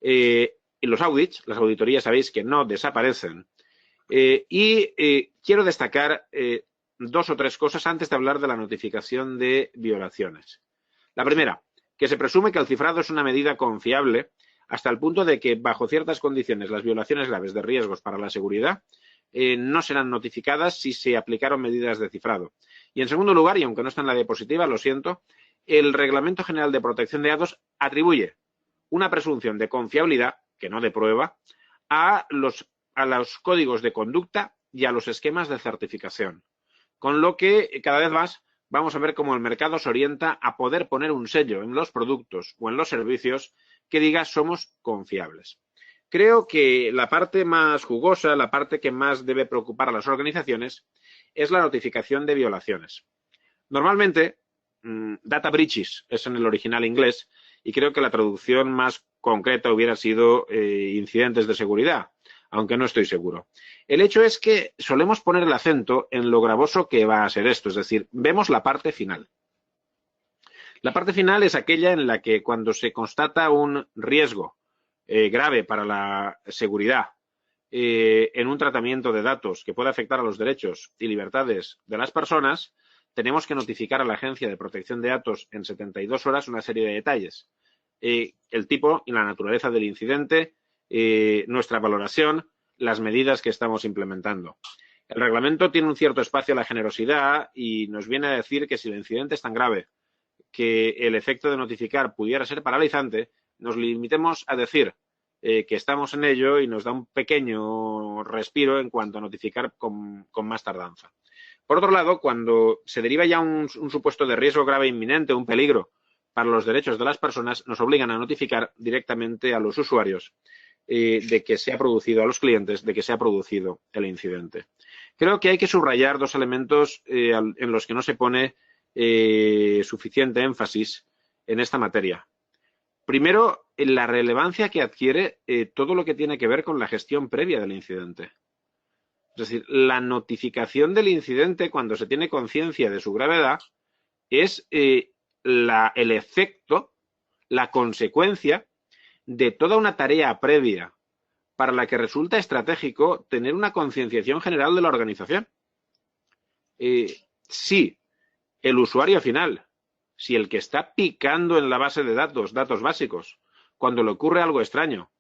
y los audits, las auditorías sabéis que no desaparecen. Quiero destacar 2 o 3 cosas antes de hablar de la notificación de violaciones. La primera, que se presume que el cifrado es una medida confiable hasta el punto de que, bajo ciertas condiciones, las violaciones graves de riesgos para la seguridad no serán notificadas si se aplicaron medidas de cifrado. Y, en segundo lugar, y aunque no está en la diapositiva, lo siento, el Reglamento General de Protección de Datos atribuye una presunción de confiabilidad, que no de prueba, a los códigos de conducta y a los esquemas de certificación. Con lo que cada vez más vamos a ver cómo el mercado se orienta a poder poner un sello en los productos o en los servicios que diga somos confiables. Creo que la parte más jugosa, la parte que más debe preocupar a las organizaciones es la notificación de violaciones. Normalmente, data breaches es en el original inglés y creo que la traducción más concreta hubiera sido incidentes de seguridad, aunque no estoy seguro. El hecho es que solemos poner el acento en lo gravoso que va a ser esto, es decir, vemos la parte final. La parte final es aquella en la que cuando se constata un riesgo grave para la seguridad en un tratamiento de datos que pueda afectar a los derechos y libertades de las personas, tenemos que notificar a la Agencia de Protección de Datos en 72 horas una serie de detalles. El tipo y la naturaleza del incidente, nuestra valoración, las medidas que estamos implementando. El reglamento tiene un cierto espacio a la generosidad y nos viene a decir que si el incidente es tan grave que el efecto de notificar pudiera ser paralizante, nos limitemos a decir que estamos en ello y nos da un pequeño respiro en cuanto a notificar con más tardanza. Por otro lado, cuando se deriva ya un supuesto de riesgo grave inminente, un peligro para los derechos de las personas, nos obligan a notificar directamente a los usuarios de que se ha producido, a los clientes, de que se ha producido el incidente. Creo que hay que subrayar 2 elementos en los que no se pone suficiente énfasis en esta materia. Primero, la relevancia que adquiere todo lo que tiene que ver con la gestión previa del incidente. Es decir, la notificación del incidente cuando se tiene conciencia de su gravedad es el efecto, la consecuencia de toda una tarea previa para la que resulta estratégico tener una concienciación general de la organización. Si el usuario final, si el que está picando en la base de datos, datos básicos, cuando le ocurre algo extraño,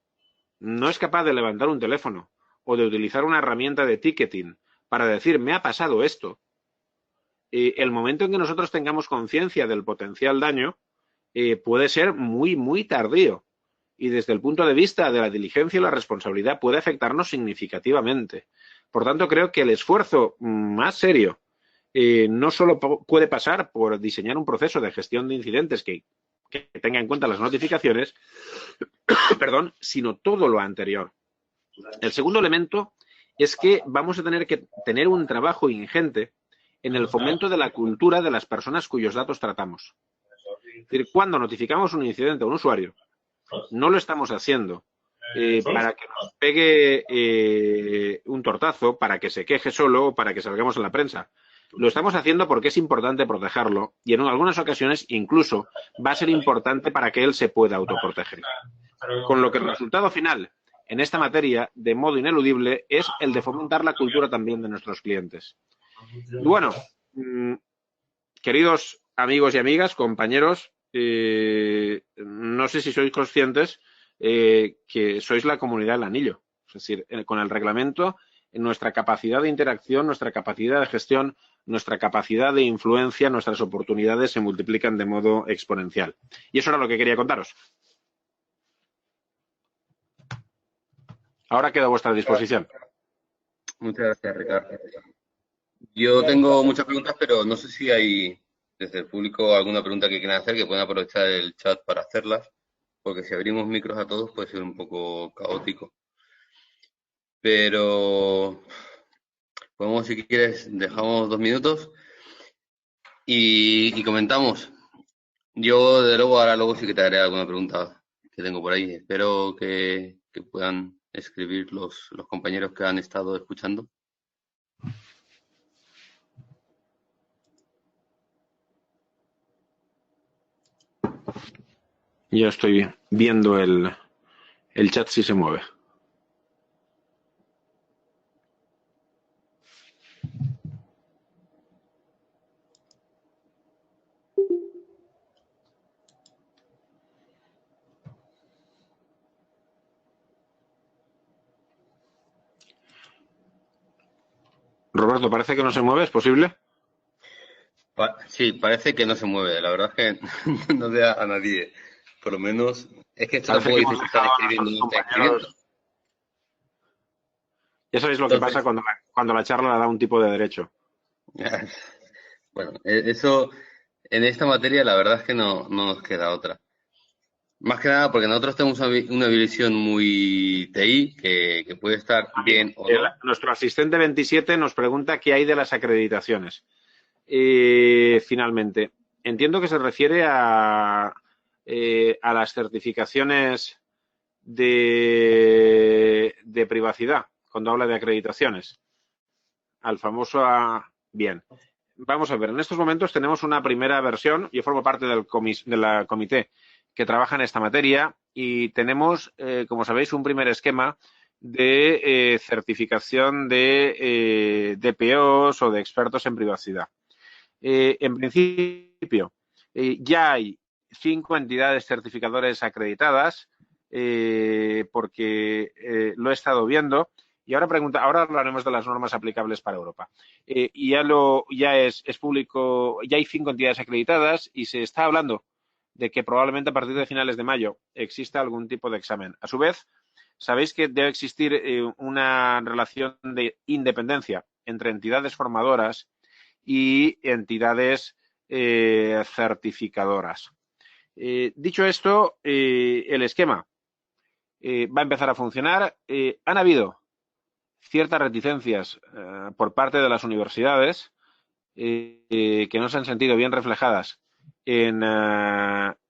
no es capaz de levantar un teléfono o de utilizar una herramienta de ticketing para decir, me ha pasado esto, el momento en que nosotros tengamos conciencia del potencial daño puede ser muy, muy tardío. Y desde el punto de vista de la diligencia y la responsabilidad puede afectarnos significativamente. Por tanto, creo que el esfuerzo más serio no solo puede pasar por diseñar un proceso de gestión de incidentes que tenga en cuenta las notificaciones, perdón, sino todo lo anterior. El segundo elemento es que vamos a tener que tener un trabajo ingente en el fomento de la cultura de las personas cuyos datos tratamos. Es decir, cuando notificamos un incidente a un usuario, no lo estamos haciendo para que nos pegue un tortazo, para que se queje solo o para que salgamos en la prensa. Lo estamos haciendo porque es importante protegerlo y en algunas ocasiones incluso va a ser importante para que él se pueda autoproteger. Con lo que el resultado final en esta materia, de modo ineludible, es el de fomentar la cultura también de nuestros clientes. Y bueno, queridos amigos y amigas, compañeros, no sé si sois conscientes que sois la comunidad del anillo. Es decir, con el reglamento, nuestra capacidad de interacción, nuestra capacidad de gestión, nuestra capacidad de influencia, nuestras oportunidades se multiplican de modo exponencial. Y eso era lo que quería contaros. Ahora quedo a vuestra disposición. Muchas gracias, Ricardo. Yo tengo muchas preguntas, pero no sé si hay desde el público alguna pregunta que quieran hacer, que pueden aprovechar el chat para hacerlas, porque si abrimos micros a todos puede ser un poco caótico. Pero podemos, si quieres, dejamos 2 minutos y comentamos. Yo, de luego, ahora luego sí que te haré alguna pregunta que tengo por ahí. Espero que puedan escribir los compañeros que han estado escuchando. Yo estoy viendo el chat si se mueve. Roberto, parece que no se mueve, ¿es posible? Sí, parece que no se mueve. La verdad es que no veo a nadie. Por lo menos, es que esto Parece tampoco que dice hemos si están dejado a escribiendo o nuestros no están escribiendo. compañeros. Ya sabéis lo que pasa Entonces, cuando la charla le da un tipo de derecho. bueno, eso en esta materia la verdad es que no nos queda otra. Más que nada porque nosotros tenemos una visión muy TI que puede estar bien o no. Nuestro asistente 27 nos pregunta qué hay de las acreditaciones. Finalmente, entiendo que se refiere a las certificaciones de privacidad, cuando habla de acreditaciones. Al famoso Bien. Vamos a ver, en estos momentos tenemos una primera versión. Yo formo parte de la comité que trabaja en esta materia y tenemos, como sabéis, un primer esquema de certificación de DPOs o de expertos en privacidad. En principio, ya hay 5 entidades certificadores acreditadas, porque lo he estado viendo. Y ahora hablaremos de las normas aplicables para Europa. Y ya es público, ya hay 5 entidades acreditadas y se está hablando de que probablemente a partir de finales de mayo exista algún tipo de examen. A su vez, sabéis que debe existir una relación de independencia entre entidades formadoras y entidades certificadoras. Dicho esto, el esquema va a empezar a funcionar. Han habido ciertas reticencias por parte de las universidades que no se han sentido bien reflejadas en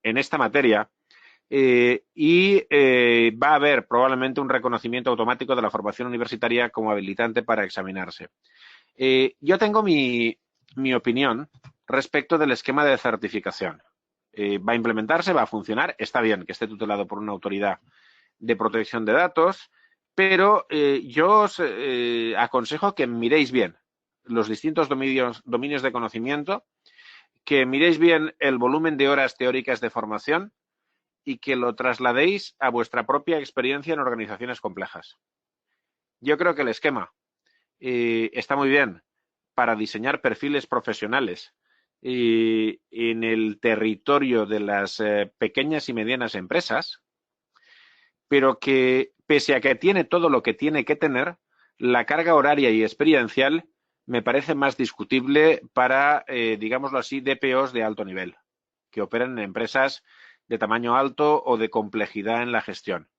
esta materia. Va a haber probablemente un reconocimiento automático de la formación universitaria como habilitante para examinarse. Yo tengo mi opinión respecto del esquema de certificación. Va a implementarse, va a funcionar, está bien que esté tutelado por una autoridad de protección de datos, pero yo os aconsejo que miréis bien los distintos dominios de conocimiento, que miréis bien el volumen de horas teóricas de formación y que lo trasladéis a vuestra propia experiencia en organizaciones complejas. Yo creo que el esquema está muy bien para diseñar perfiles profesionales en el territorio de las pequeñas y medianas empresas, pero que pese a que tiene todo lo que tiene que tener, la carga horaria y experiencial me parece más discutible para, digámoslo así, DPOs de alto nivel, que operan en empresas de tamaño alto o de complejidad en la gestión.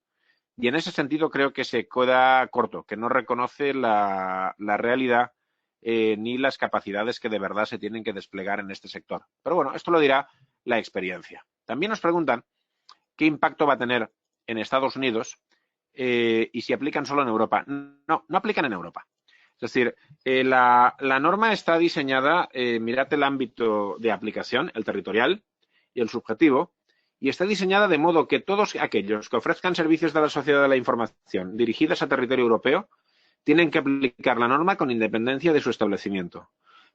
Y en ese sentido creo que se queda corto, que no reconoce la realidad ni las capacidades que de verdad se tienen que desplegar en este sector. Pero bueno, esto lo dirá la experiencia. También nos preguntan qué impacto va a tener en Estados Unidos y si aplican solo en Europa. No, no aplican en Europa. Es decir, la norma está diseñada, mirad el ámbito de aplicación, el territorial y el subjetivo, y está diseñada de modo que todos aquellos que ofrezcan servicios de la sociedad de la información dirigidos a territorio europeo tienen que aplicar la norma con independencia de su establecimiento.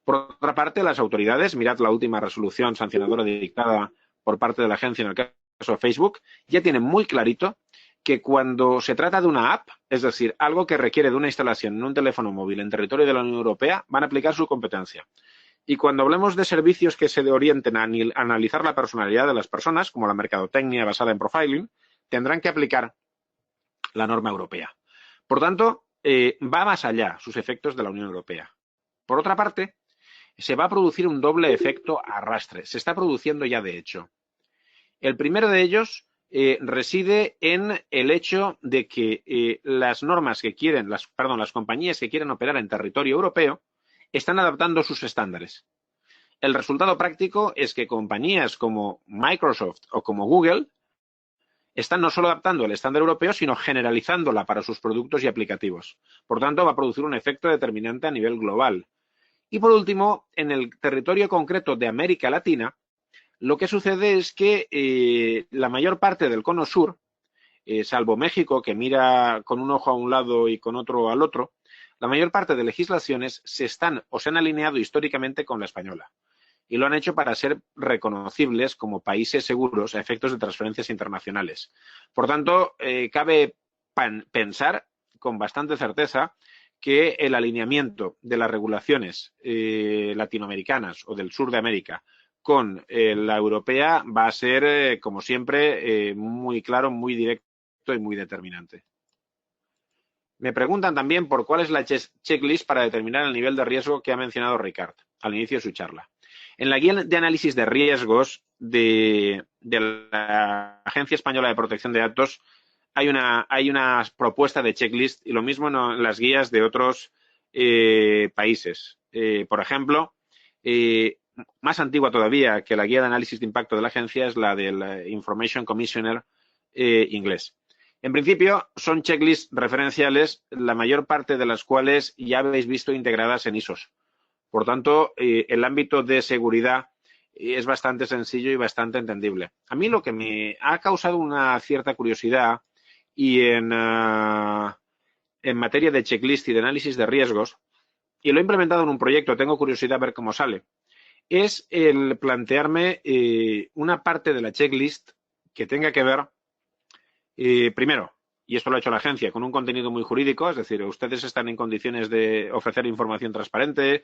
Por otra parte, las autoridades, mirad la última resolución sancionadora dictada por parte de la agencia en el caso de Facebook, ya tienen muy clarito que cuando se trata de una app, es decir, algo que requiere de una instalación en un teléfono móvil en territorio de la Unión Europea, van a aplicar su competencia. Y cuando hablemos de servicios que se orienten a analizar la personalidad de las personas, como la mercadotecnia basada en profiling, tendrán que aplicar la norma europea. Por tanto, va más allá sus efectos de la Unión Europea. Por otra parte, se va a producir un doble efecto arrastre. Se está produciendo ya, de hecho. El primero de ellos reside en el hecho de que las compañías que quieren operar en territorio europeo están adaptando sus estándares. El resultado práctico es que compañías como Microsoft o como Google están no solo adaptando el estándar europeo, sino generalizándola para sus productos y aplicativos. Por tanto, va a producir un efecto determinante a nivel global. Y por último, en el territorio concreto de América Latina, lo que sucede es que la mayor parte del cono sur, salvo México, que mira con un ojo a un lado y con otro al otro, la mayor parte de legislaciones se han alineado históricamente con la española. Y lo han hecho para ser reconocibles como países seguros a efectos de transferencias internacionales. Por tanto, cabe pensar con bastante certeza que el alineamiento de las regulaciones latinoamericanas o del sur de América con la europea va a ser, como siempre, muy claro, muy directo y muy determinante. Me preguntan también por cuál es la checklist para determinar el nivel de riesgo que ha mencionado Ricard al inicio de su charla. En la guía de análisis de riesgos de la Agencia Española de Protección de Datos hay una propuesta de checklist y lo mismo en las guías de otros países. Por ejemplo, más antigua todavía que la guía de análisis de impacto de la agencia es la del Information Commissioner inglés. En principio, son checklists referenciales, la mayor parte de las cuales ya habéis visto integradas en ISOs. Por tanto, el ámbito de seguridad es bastante sencillo y bastante entendible. A mí lo que me ha causado una cierta curiosidad y en materia de checklist y de análisis de riesgos, y lo he implementado en un proyecto, tengo curiosidad a ver cómo sale, es el plantearme una parte de la checklist que tenga que ver, primero, y esto lo ha hecho la agencia, con un contenido muy jurídico, es decir, ustedes están en condiciones de ofrecer información transparente,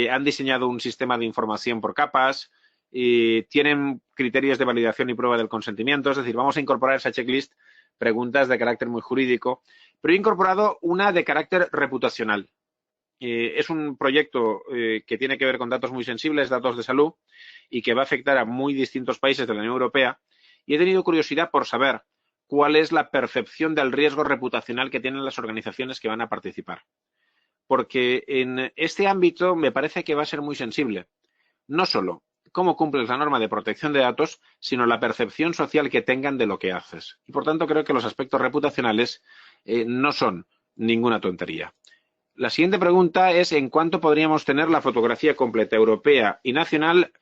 han diseñado un sistema de información por capas, tienen criterios de validación y prueba del consentimiento, es decir, vamos a incorporar a esa checklist preguntas de carácter muy jurídico, pero he incorporado una de carácter reputacional. Es un proyecto que tiene que ver con datos muy sensibles, datos de salud, y que va a afectar a muy distintos países de la Unión Europea, y he tenido curiosidad por saber cuál es la percepción del riesgo reputacional que tienen las organizaciones que van a participar. Porque en este ámbito me parece que va a ser muy sensible. No solo cómo cumples la norma de protección de datos, sino la percepción social que tengan de lo que haces. Y por tanto creo que los aspectos reputacionales no son ninguna tontería. La siguiente pregunta es en cuánto podríamos tener la fotografía completa europea y nacional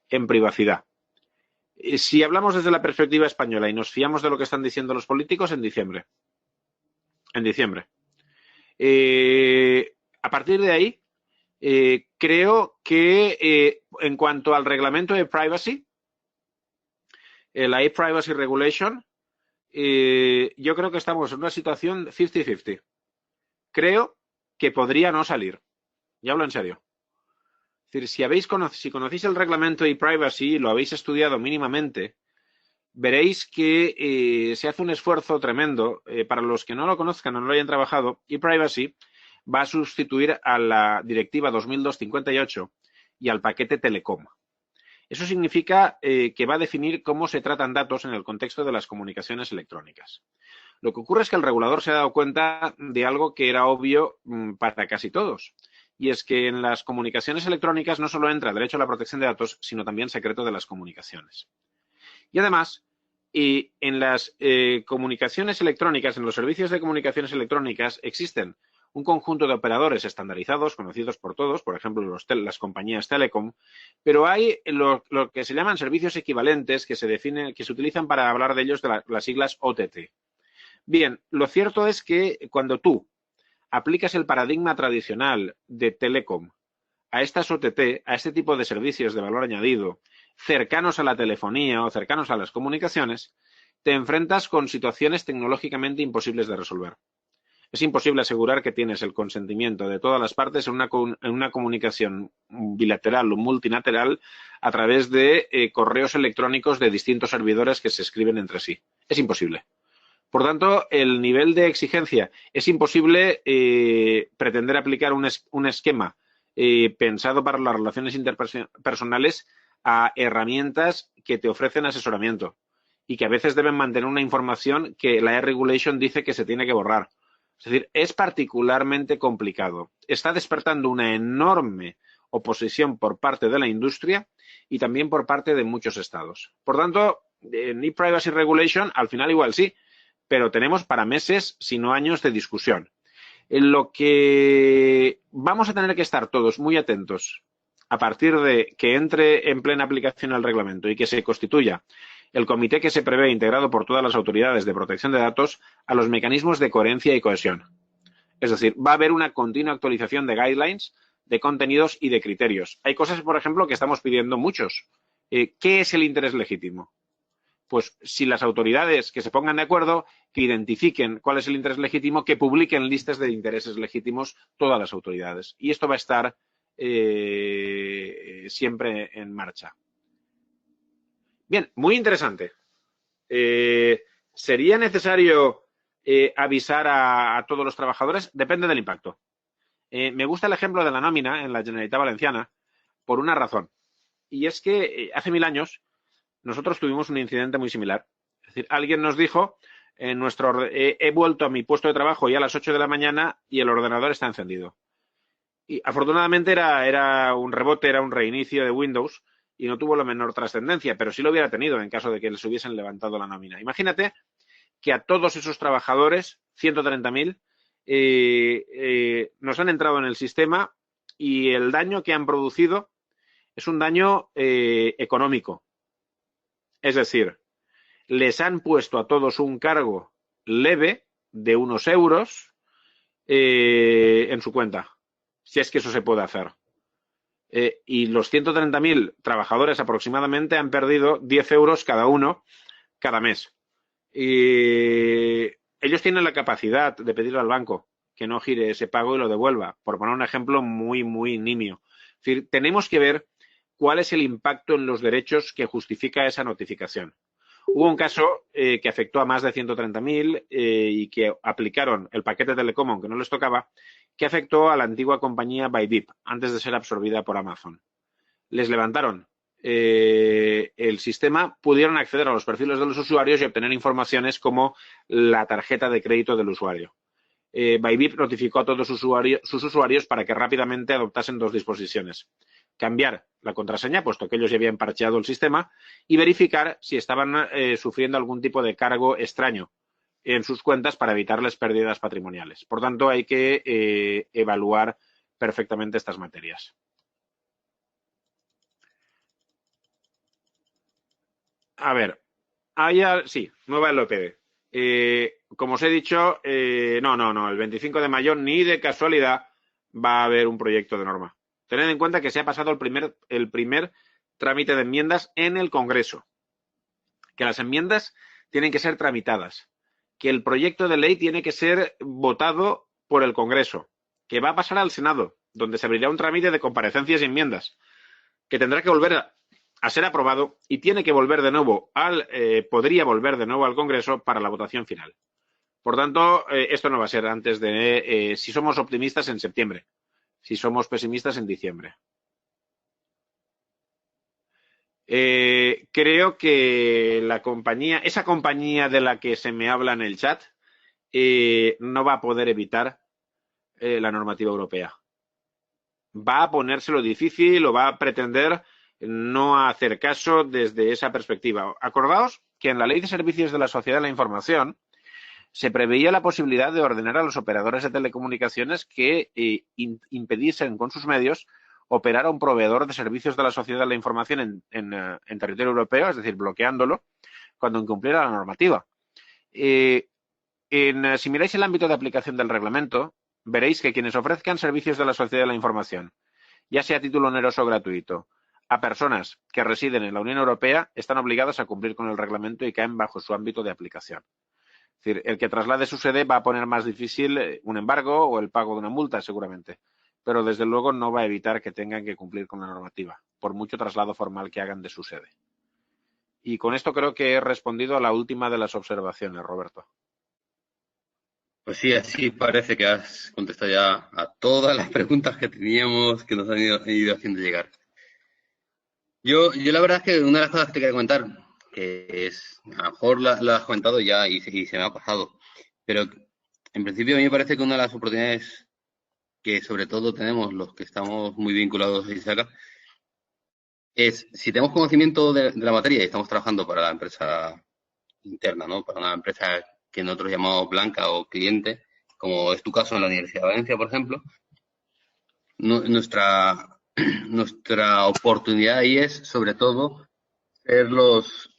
en privacidad. Si hablamos desde la perspectiva española y nos fiamos de lo que están diciendo los políticos, en diciembre. En diciembre. A partir de ahí, creo que en cuanto al reglamento de privacy, la e-Privacy Regulation, yo creo que estamos en una situación 50-50. Creo que podría no salir. Ya hablo en serio. Es decir, si conocéis el reglamento de e-Privacy y lo habéis estudiado mínimamente, veréis que se hace un esfuerzo tremendo. Para los que no lo conozcan o no lo hayan trabajado, e-Privacy va a sustituir a la Directiva 2002/58 y al paquete Telecom. Eso significa que va a definir cómo se tratan datos en el contexto de las comunicaciones electrónicas. Lo que ocurre es que el regulador se ha dado cuenta de algo que era obvio para casi todos, y es que en las comunicaciones electrónicas no solo entra derecho a la protección de datos, sino también secreto de las comunicaciones. Y además, en las comunicaciones electrónicas, en los servicios de comunicaciones electrónicas, existen un conjunto de operadores estandarizados, conocidos por todos, por ejemplo, las compañías telecom, pero hay lo que se llaman servicios equivalentes que se utilizan para hablar de ellos de las siglas OTT. Bien, lo cierto es que cuando tú aplicas el paradigma tradicional de telecom a estas OTT, a este tipo de servicios de valor añadido, cercanos a la telefonía o cercanos a las comunicaciones, te enfrentas con situaciones tecnológicamente imposibles de resolver. Es imposible asegurar que tienes el consentimiento de todas las partes en una comunicación bilateral o multilateral a través de correos electrónicos de distintos servidores que se escriben entre sí. Es imposible. Por tanto, el nivel de exigencia es imposible pretender aplicar un esquema pensado para las relaciones interpersonales a herramientas que te ofrecen asesoramiento y que a veces deben mantener una información que la e-regulation dice que se tiene que borrar. Es decir, es particularmente complicado. Está despertando una enorme oposición por parte de la industria y también por parte de muchos estados. Por tanto, en e-Privacy Regulation, al final igual sí, pero tenemos para meses, si no años, de discusión. En lo que vamos a tener que estar todos muy atentos a partir de que entre en plena aplicación el reglamento y que se constituya el comité que se prevé integrado por todas las autoridades de protección de datos a los mecanismos de coherencia y cohesión. Es decir, va a haber una continua actualización de guidelines, de contenidos y de criterios. Hay cosas, por ejemplo, que estamos pidiendo muchos. ¿Qué es el interés legítimo? Pues si las autoridades que se pongan de acuerdo, que identifiquen cuál es el interés legítimo, que publiquen listas de intereses legítimos todas las autoridades. Y esto va a estar siempre en marcha. Bien, muy interesante. ¿Sería necesario avisar a todos los trabajadores? Depende del impacto. Me gusta el ejemplo de la nómina en la Generalitat Valenciana por una razón. Y es que hace 1000 años nosotros tuvimos un incidente muy similar. Es decir, alguien nos dijo, he vuelto a mi puesto de trabajo ya a las 8 de la mañana y el ordenador está encendido. Y afortunadamente era un rebote, era un reinicio de Windows y no tuvo la menor trascendencia, pero sí lo hubiera tenido en caso de que les hubiesen levantado la nómina. Imagínate que a todos esos trabajadores, 130.000, nos han entrado en el sistema y el daño que han producido es un daño económico. Es decir, les han puesto a todos un cargo leve de unos euros en su cuenta, si es que eso se puede hacer. Y los 130.000 trabajadores aproximadamente han perdido 10 euros cada uno cada mes. Ellos tienen la capacidad de pedirle al banco que no gire ese pago y lo devuelva, por poner un ejemplo muy, muy nimio. Es decir, tenemos que ver cuál es el impacto en los derechos que justifica esa notificación. Hubo un caso que afectó a más de 130.000 y que aplicaron el paquete Telecom, aunque no les tocaba, que afectó a la antigua compañía Bybit, antes de ser absorbida por Amazon. Les levantaron el sistema, pudieron acceder a los perfiles de los usuarios y obtener informaciones como la tarjeta de crédito del usuario. Bybit notificó a todos sus usuarios para que rápidamente adoptasen 2 disposiciones. Cambiar la contraseña, puesto que ellos ya habían parcheado el sistema, y verificar si estaban sufriendo algún tipo de cargo extraño en sus cuentas para evitarles pérdidas patrimoniales. Por tanto, hay que evaluar perfectamente estas materias. A ver, sí, nueva LOPD. Como os he dicho, no, el 25 de mayo ni de casualidad va a haber un proyecto de norma. Tened en cuenta que se ha pasado el primer trámite de enmiendas en el Congreso, que las enmiendas tienen que ser tramitadas, que el proyecto de ley tiene que ser votado por el Congreso, que va a pasar al Senado, donde se abrirá un trámite de comparecencias y enmiendas, que tendrá que volver a ser aprobado y tiene que volver de nuevo podría volver de nuevo al Congreso para la votación final. Por tanto, esto no va a ser antes de, si somos optimistas, en septiembre. Si somos pesimistas, en diciembre. Creo que esa compañía de la que se me habla en el chat, no va a poder evitar la normativa europea. Va a ponérselo difícil o va a pretender no hacer caso desde esa perspectiva. Acordaos que en la Ley de Servicios de la Sociedad de la Información se preveía la posibilidad de ordenar a los operadores de telecomunicaciones que impediesen con sus medios operar a un proveedor de servicios de la sociedad de la información en territorio europeo, es decir, bloqueándolo cuando incumpliera la normativa. Si miráis el ámbito de aplicación del reglamento, veréis que quienes ofrezcan servicios de la sociedad de la información, ya sea a título oneroso o gratuito, a personas que residen en la Unión Europea, están obligados a cumplir con el reglamento y caen bajo su ámbito de aplicación. Es decir, el que traslade su sede va a poner más difícil un embargo o el pago de una multa, seguramente. Pero, desde luego, no va a evitar que tengan que cumplir con la normativa, por mucho traslado formal que hagan de su sede. Y con esto creo que he respondido a la última de las observaciones, Roberto. Pues sí, así parece que has contestado ya a todas las preguntas que teníamos, que nos han ido haciendo llegar. Yo la verdad es que una de las cosas que te quería comentar, que es, a lo mejor la has comentado ya y se me ha pasado, pero en principio a mí me parece que una de las oportunidades que sobre todo tenemos los que estamos muy vinculados a ISACA, es si tenemos conocimiento de la materia y estamos trabajando para la empresa interna, ¿no? Para una empresa que nosotros llamamos blanca o cliente, como es tu caso en la Universidad de Valencia, por ejemplo, nuestra oportunidad ahí es, sobre todo, ser los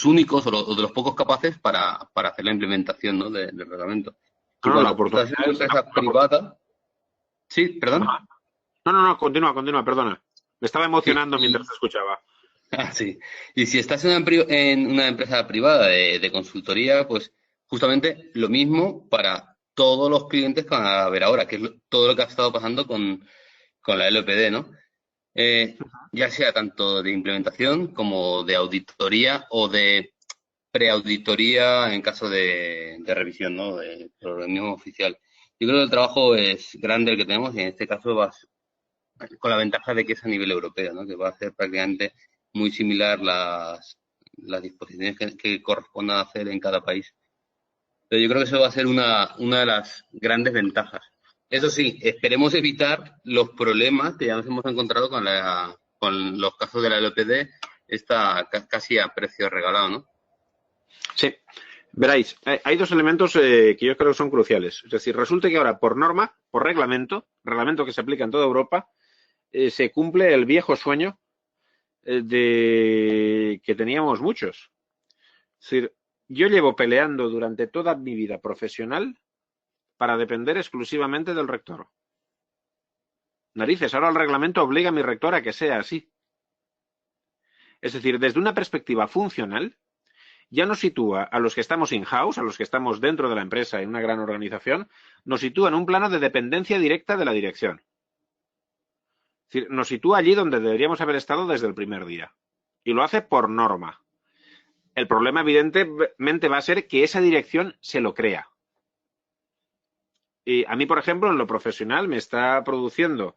únicos o de los pocos capaces para hacer la implementación, ¿no? del reglamento. Y No, la cuando estás en oportunidad una empresa privada... Sí, perdón. No, continúa, perdona. Me estaba emocionando mientras te escuchaba. Sí. Y si estás en una empresa privada de consultoría, pues justamente lo mismo para todos los clientes que van a ver ahora, que es todo lo que ha estado pasando con la LOPD, ¿no? Ya sea tanto de implementación como de auditoría o de preauditoría en caso de revisión, ¿no? De organismo oficial. Yo creo que el trabajo es grande el que tenemos y en este caso con la ventaja de que es a nivel europeo, ¿no? Que va a ser prácticamente muy similar las disposiciones que correspondan hacer en cada país. Pero yo creo que eso va a ser una de las grandes ventajas. Eso sí, esperemos evitar los problemas que ya nos hemos encontrado con los casos de la LOPD, está casi a precio regalado, ¿no? Sí, veráis, hay dos elementos que yo creo que son cruciales. Es decir, resulta que ahora por norma, por reglamento que se aplica en toda Europa, se cumple el viejo sueño de que teníamos muchos. Es decir, yo llevo peleando durante toda mi vida profesional para depender exclusivamente del rector. Narices, ahora el reglamento obliga a mi rector a que sea así. Es decir, desde una perspectiva funcional, ya nos sitúa a los que estamos in-house, a los que estamos dentro de la empresa en una gran organización, nos sitúa en un plano de dependencia directa de la dirección. Es decir, nos sitúa allí donde deberíamos haber estado desde el primer día. Y lo hace por norma. El problema, evidentemente, va a ser que esa dirección se lo crea. Y a mí, por ejemplo, en lo profesional me está produciendo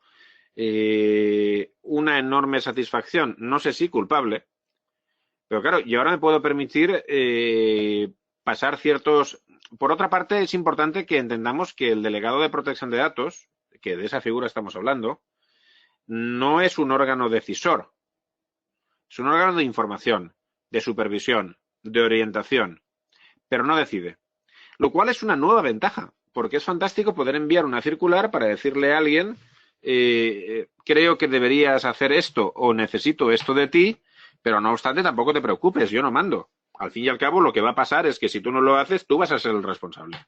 una enorme satisfacción, no sé si culpable, pero claro, yo ahora me puedo permitir pasar ciertos... Por otra parte, es importante que entendamos que el delegado de protección de datos, que de esa figura estamos hablando, no es un órgano decisor. Es un órgano de información, de supervisión, de orientación, pero no decide. Lo cual es una nueva ventaja, porque es fantástico poder enviar una circular para decirle a alguien creo que deberías hacer esto o necesito esto de ti, pero no obstante tampoco te preocupes, yo no mando. Al fin y al cabo lo que va a pasar es que si tú no lo haces, tú vas a ser el responsable.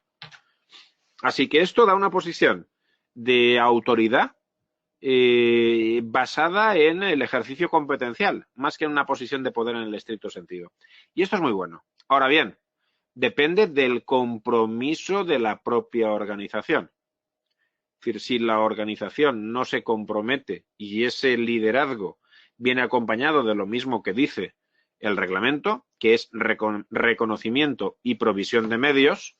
Así que esto da una posición de autoridad basada en el ejercicio competencial, más que en una posición de poder en el estricto sentido. Y esto es muy bueno. Ahora bien, depende del compromiso de la propia organización. Es decir, si la organización no se compromete y ese liderazgo viene acompañado de lo mismo que dice el reglamento, que es reconocimiento y provisión de medios,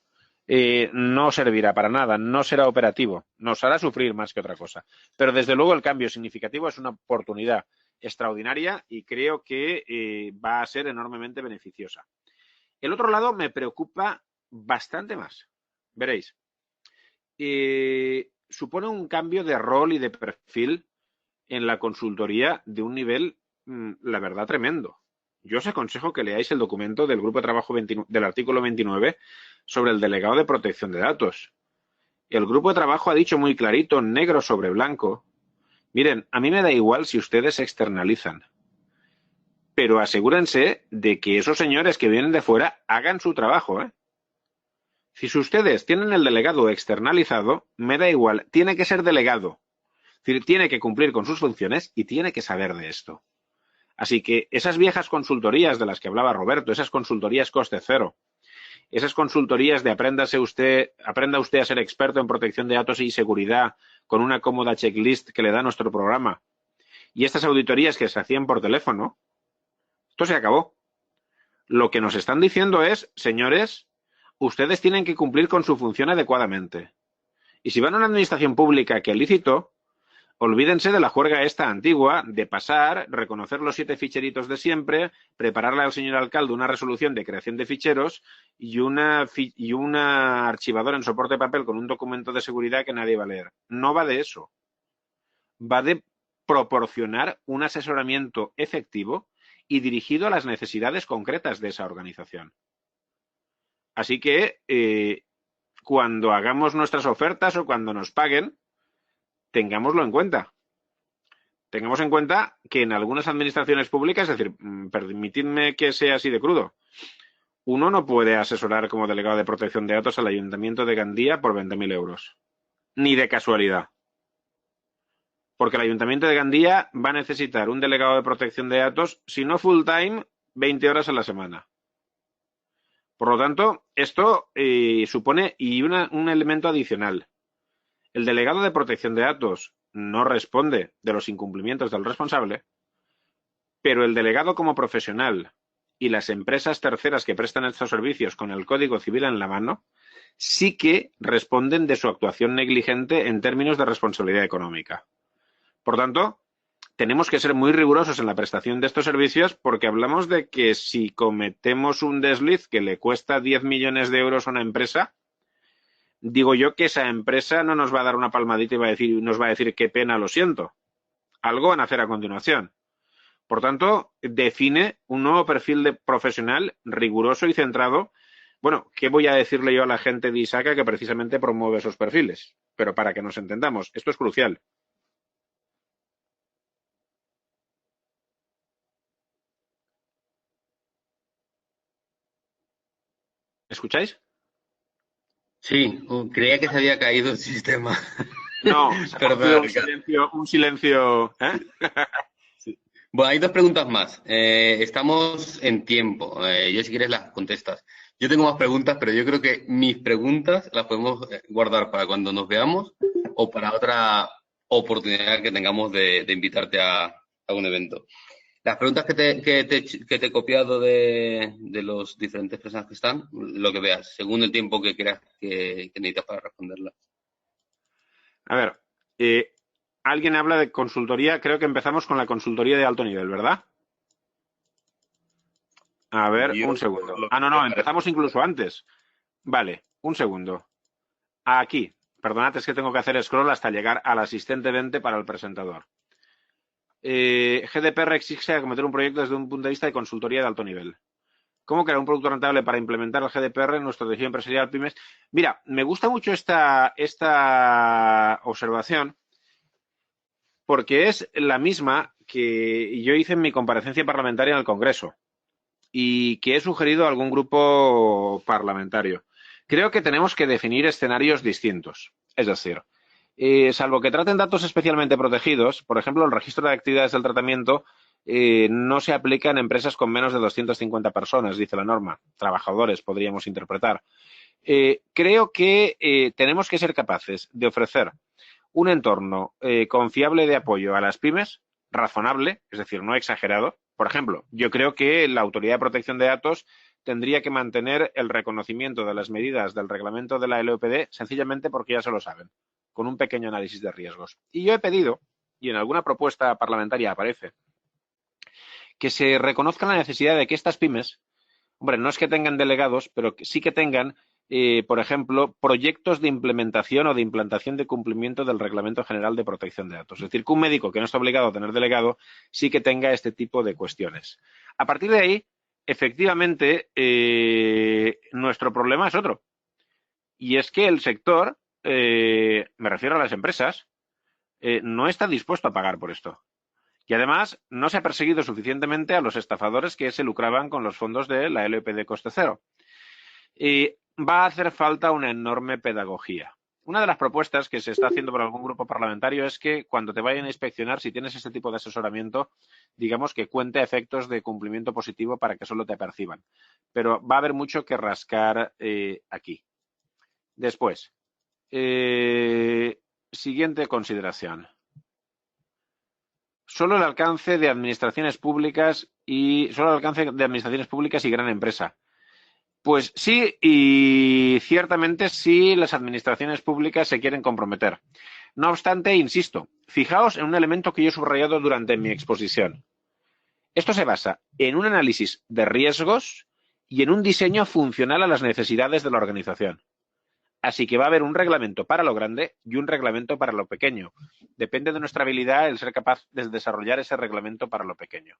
no servirá para nada, no será operativo, nos hará sufrir más que otra cosa. Pero desde luego el cambio significativo es una oportunidad extraordinaria y creo que va a ser enormemente beneficiosa. El otro lado me preocupa bastante más. Veréis. Supone un cambio de rol y de perfil en la consultoría de un nivel, la verdad, tremendo. Yo os aconsejo que leáis el documento del Grupo de Trabajo del artículo 29 sobre el delegado de protección de datos. El Grupo de Trabajo ha dicho muy clarito, negro sobre blanco, miren, a mí me da igual si ustedes externalizan, pero asegúrense de que esos señores que vienen de fuera hagan su trabajo, ¿eh? Si ustedes tienen el delegado externalizado, me da igual, tiene que ser delegado. Es decir, tiene que cumplir con sus funciones y tiene que saber de esto. Así que esas viejas consultorías de las que hablaba Roberto, esas consultorías coste cero, esas consultorías de aprenda usted a ser experto en protección de datos y seguridad con una cómoda checklist que le da nuestro programa, y estas auditorías que se hacían por teléfono, esto se acabó. Lo que nos están diciendo es, señores, ustedes tienen que cumplir con su función adecuadamente. Y si van a una administración pública que licitó, Olvídense de la juerga esta antigua de pasar, reconocer los 7 ficheritos de siempre, prepararle al señor alcalde una resolución de creación de ficheros y una archivadora en soporte de papel con un documento de seguridad que nadie va a leer. No va de eso. Va de proporcionar un asesoramiento efectivo y dirigido a las necesidades concretas de esa organización. Así que cuando hagamos nuestras ofertas o cuando nos paguen, tengámoslo en cuenta. Tengamos en cuenta que en algunas administraciones públicas, es decir, permitidme que sea así de crudo, uno no puede asesorar como delegado de protección de datos al Ayuntamiento de Gandía por 20.000 euros. Ni de casualidad. Porque el Ayuntamiento de Gandía va a necesitar un delegado de protección de datos, si no full time, 20 horas a la semana. Por lo tanto, esto supone un elemento adicional. El delegado de protección de datos no responde de los incumplimientos del responsable, pero el delegado como profesional y las empresas terceras que prestan estos servicios con el Código Civil en la mano sí que responden de su actuación negligente en términos de responsabilidad económica. Por tanto, tenemos que ser muy rigurosos en la prestación de estos servicios porque hablamos de que si cometemos un desliz que le cuesta 10 millones de euros a una empresa, digo yo que esa empresa no nos va a dar una palmadita y nos va a decir qué pena, lo siento. Algo van a hacer a continuación. Por tanto, define un nuevo perfil de profesional riguroso y centrado. Bueno, ¿qué voy a decirle yo a la gente de ISACA que precisamente promueve esos perfiles? Pero para que nos entendamos, esto es crucial. ¿Escucháis? Sí, creía que se había caído el sistema. No, se ha producido Perdón, Ricardo. un silencio. Sí. Bueno, hay dos preguntas más. Estamos en tiempo. Yo si quieres las contestas. Yo tengo más preguntas, pero yo creo que mis preguntas las podemos guardar para cuando nos veamos o para otra oportunidad que tengamos de invitarte a un evento. Las preguntas que te he copiado de los diferentes personas que están, lo que veas, según el tiempo que creas que necesitas para responderlas. A ver, alguien habla de consultoría, creo que empezamos con la consultoría de alto nivel, ¿verdad? A ver, un segundo. No, empezamos incluso antes. Vale, un segundo. Aquí, perdonad, es que tengo que hacer scroll hasta llegar al asistente 20 para el presentador. GDPR exige acometer un proyecto desde un punto de vista de consultoría de alto nivel. ¿Cómo crear un producto rentable para implementar el GDPR en nuestra tejido empresarial pymes? Mira, me gusta mucho esta observación porque es la misma que yo hice en mi comparecencia parlamentaria en el Congreso y que he sugerido a algún grupo parlamentario. Creo que tenemos que definir escenarios distintos. Es decir, salvo que traten datos especialmente protegidos, por ejemplo, el registro de actividades del tratamiento no se aplica en empresas con menos de 250 personas, dice la norma. Trabajadores, podríamos interpretar. Creo que tenemos que ser capaces de ofrecer un entorno confiable de apoyo a las pymes, razonable, es decir, no exagerado. Por ejemplo, yo creo que la Autoridad de Protección de Datos tendría que mantener el reconocimiento de las medidas del reglamento de la LOPD sencillamente porque ya se lo saben, con un pequeño análisis de riesgos. Y yo he pedido, y en alguna propuesta parlamentaria aparece, que se reconozca la necesidad de que estas pymes, hombre, no es que tengan delegados, pero que sí que tengan, por ejemplo, proyectos de implementación o de implantación de cumplimiento del Reglamento General de Protección de Datos. Es decir, que un médico que no está obligado a tener delegado sí que tenga este tipo de cuestiones. A partir de ahí, efectivamente, nuestro problema es otro. Y es que el sector, me refiero a las empresas, no está dispuesto a pagar por esto. Y además, no se ha perseguido suficientemente a los estafadores que se lucraban con los fondos de la LPD coste cero. Y va a hacer falta una enorme pedagogía. Una de las propuestas que se está haciendo por algún grupo parlamentario es que cuando te vayan a inspeccionar, si tienes este tipo de asesoramiento, digamos que cuente efectos de cumplimiento positivo para que solo te perciban. Pero va a haber mucho que rascar aquí. Después, siguiente consideración. Solo el alcance de administraciones públicas y gran empresa. Pues sí, y ciertamente sí las administraciones públicas se quieren comprometer. No obstante, insisto, fijaos en un elemento que yo he subrayado durante mi exposición. Esto se basa en un análisis de riesgos y en un diseño funcional a las necesidades de la organización. Así que va a haber un reglamento para lo grande y un reglamento para lo pequeño. Depende de nuestra habilidad el ser capaz de desarrollar ese reglamento para lo pequeño.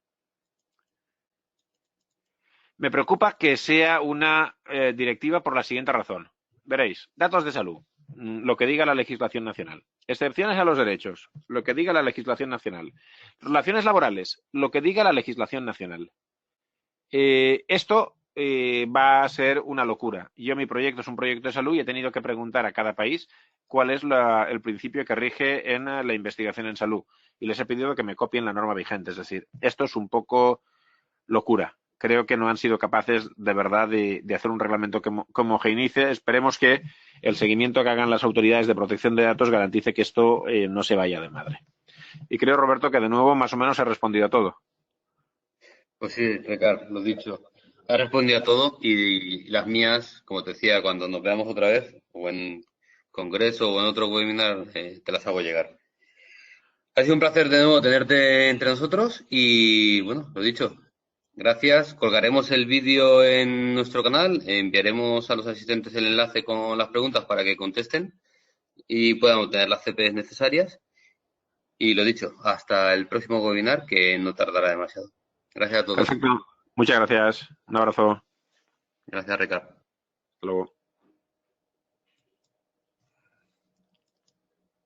Me preocupa que sea una directiva por la siguiente razón. Veréis, datos de salud, lo que diga la legislación nacional. Excepciones a los derechos, lo que diga la legislación nacional. Relaciones laborales, lo que diga la legislación nacional. Esto va a ser una locura. Yo, mi proyecto es un proyecto de salud y he tenido que preguntar a cada país cuál es el principio que rige en la investigación en salud. Y les he pedido que me copien la norma vigente. Es decir, esto es un poco locura. Creo que no han sido capaces de verdad de hacer un reglamento que homogeneice. Esperemos que el seguimiento que hagan las autoridades de protección de datos garantice que esto no se vaya de madre. Y creo, Roberto, que de nuevo más o menos he respondido a todo. Pues sí, Ricardo, lo dicho. Has respondido a todo y las mías, como te decía, cuando nos veamos otra vez, o en congreso o en otro webinar, te las hago llegar. Ha sido un placer de nuevo tenerte entre nosotros y, bueno, lo dicho, gracias. Colgaremos el vídeo en nuestro canal, enviaremos a los asistentes el enlace con las preguntas para que contesten y puedan obtener las CPs necesarias. Y lo dicho, hasta el próximo webinar, que no tardará demasiado. Gracias a todos. Perfecto. Muchas gracias. Un abrazo. Gracias, Ricardo. Hasta luego.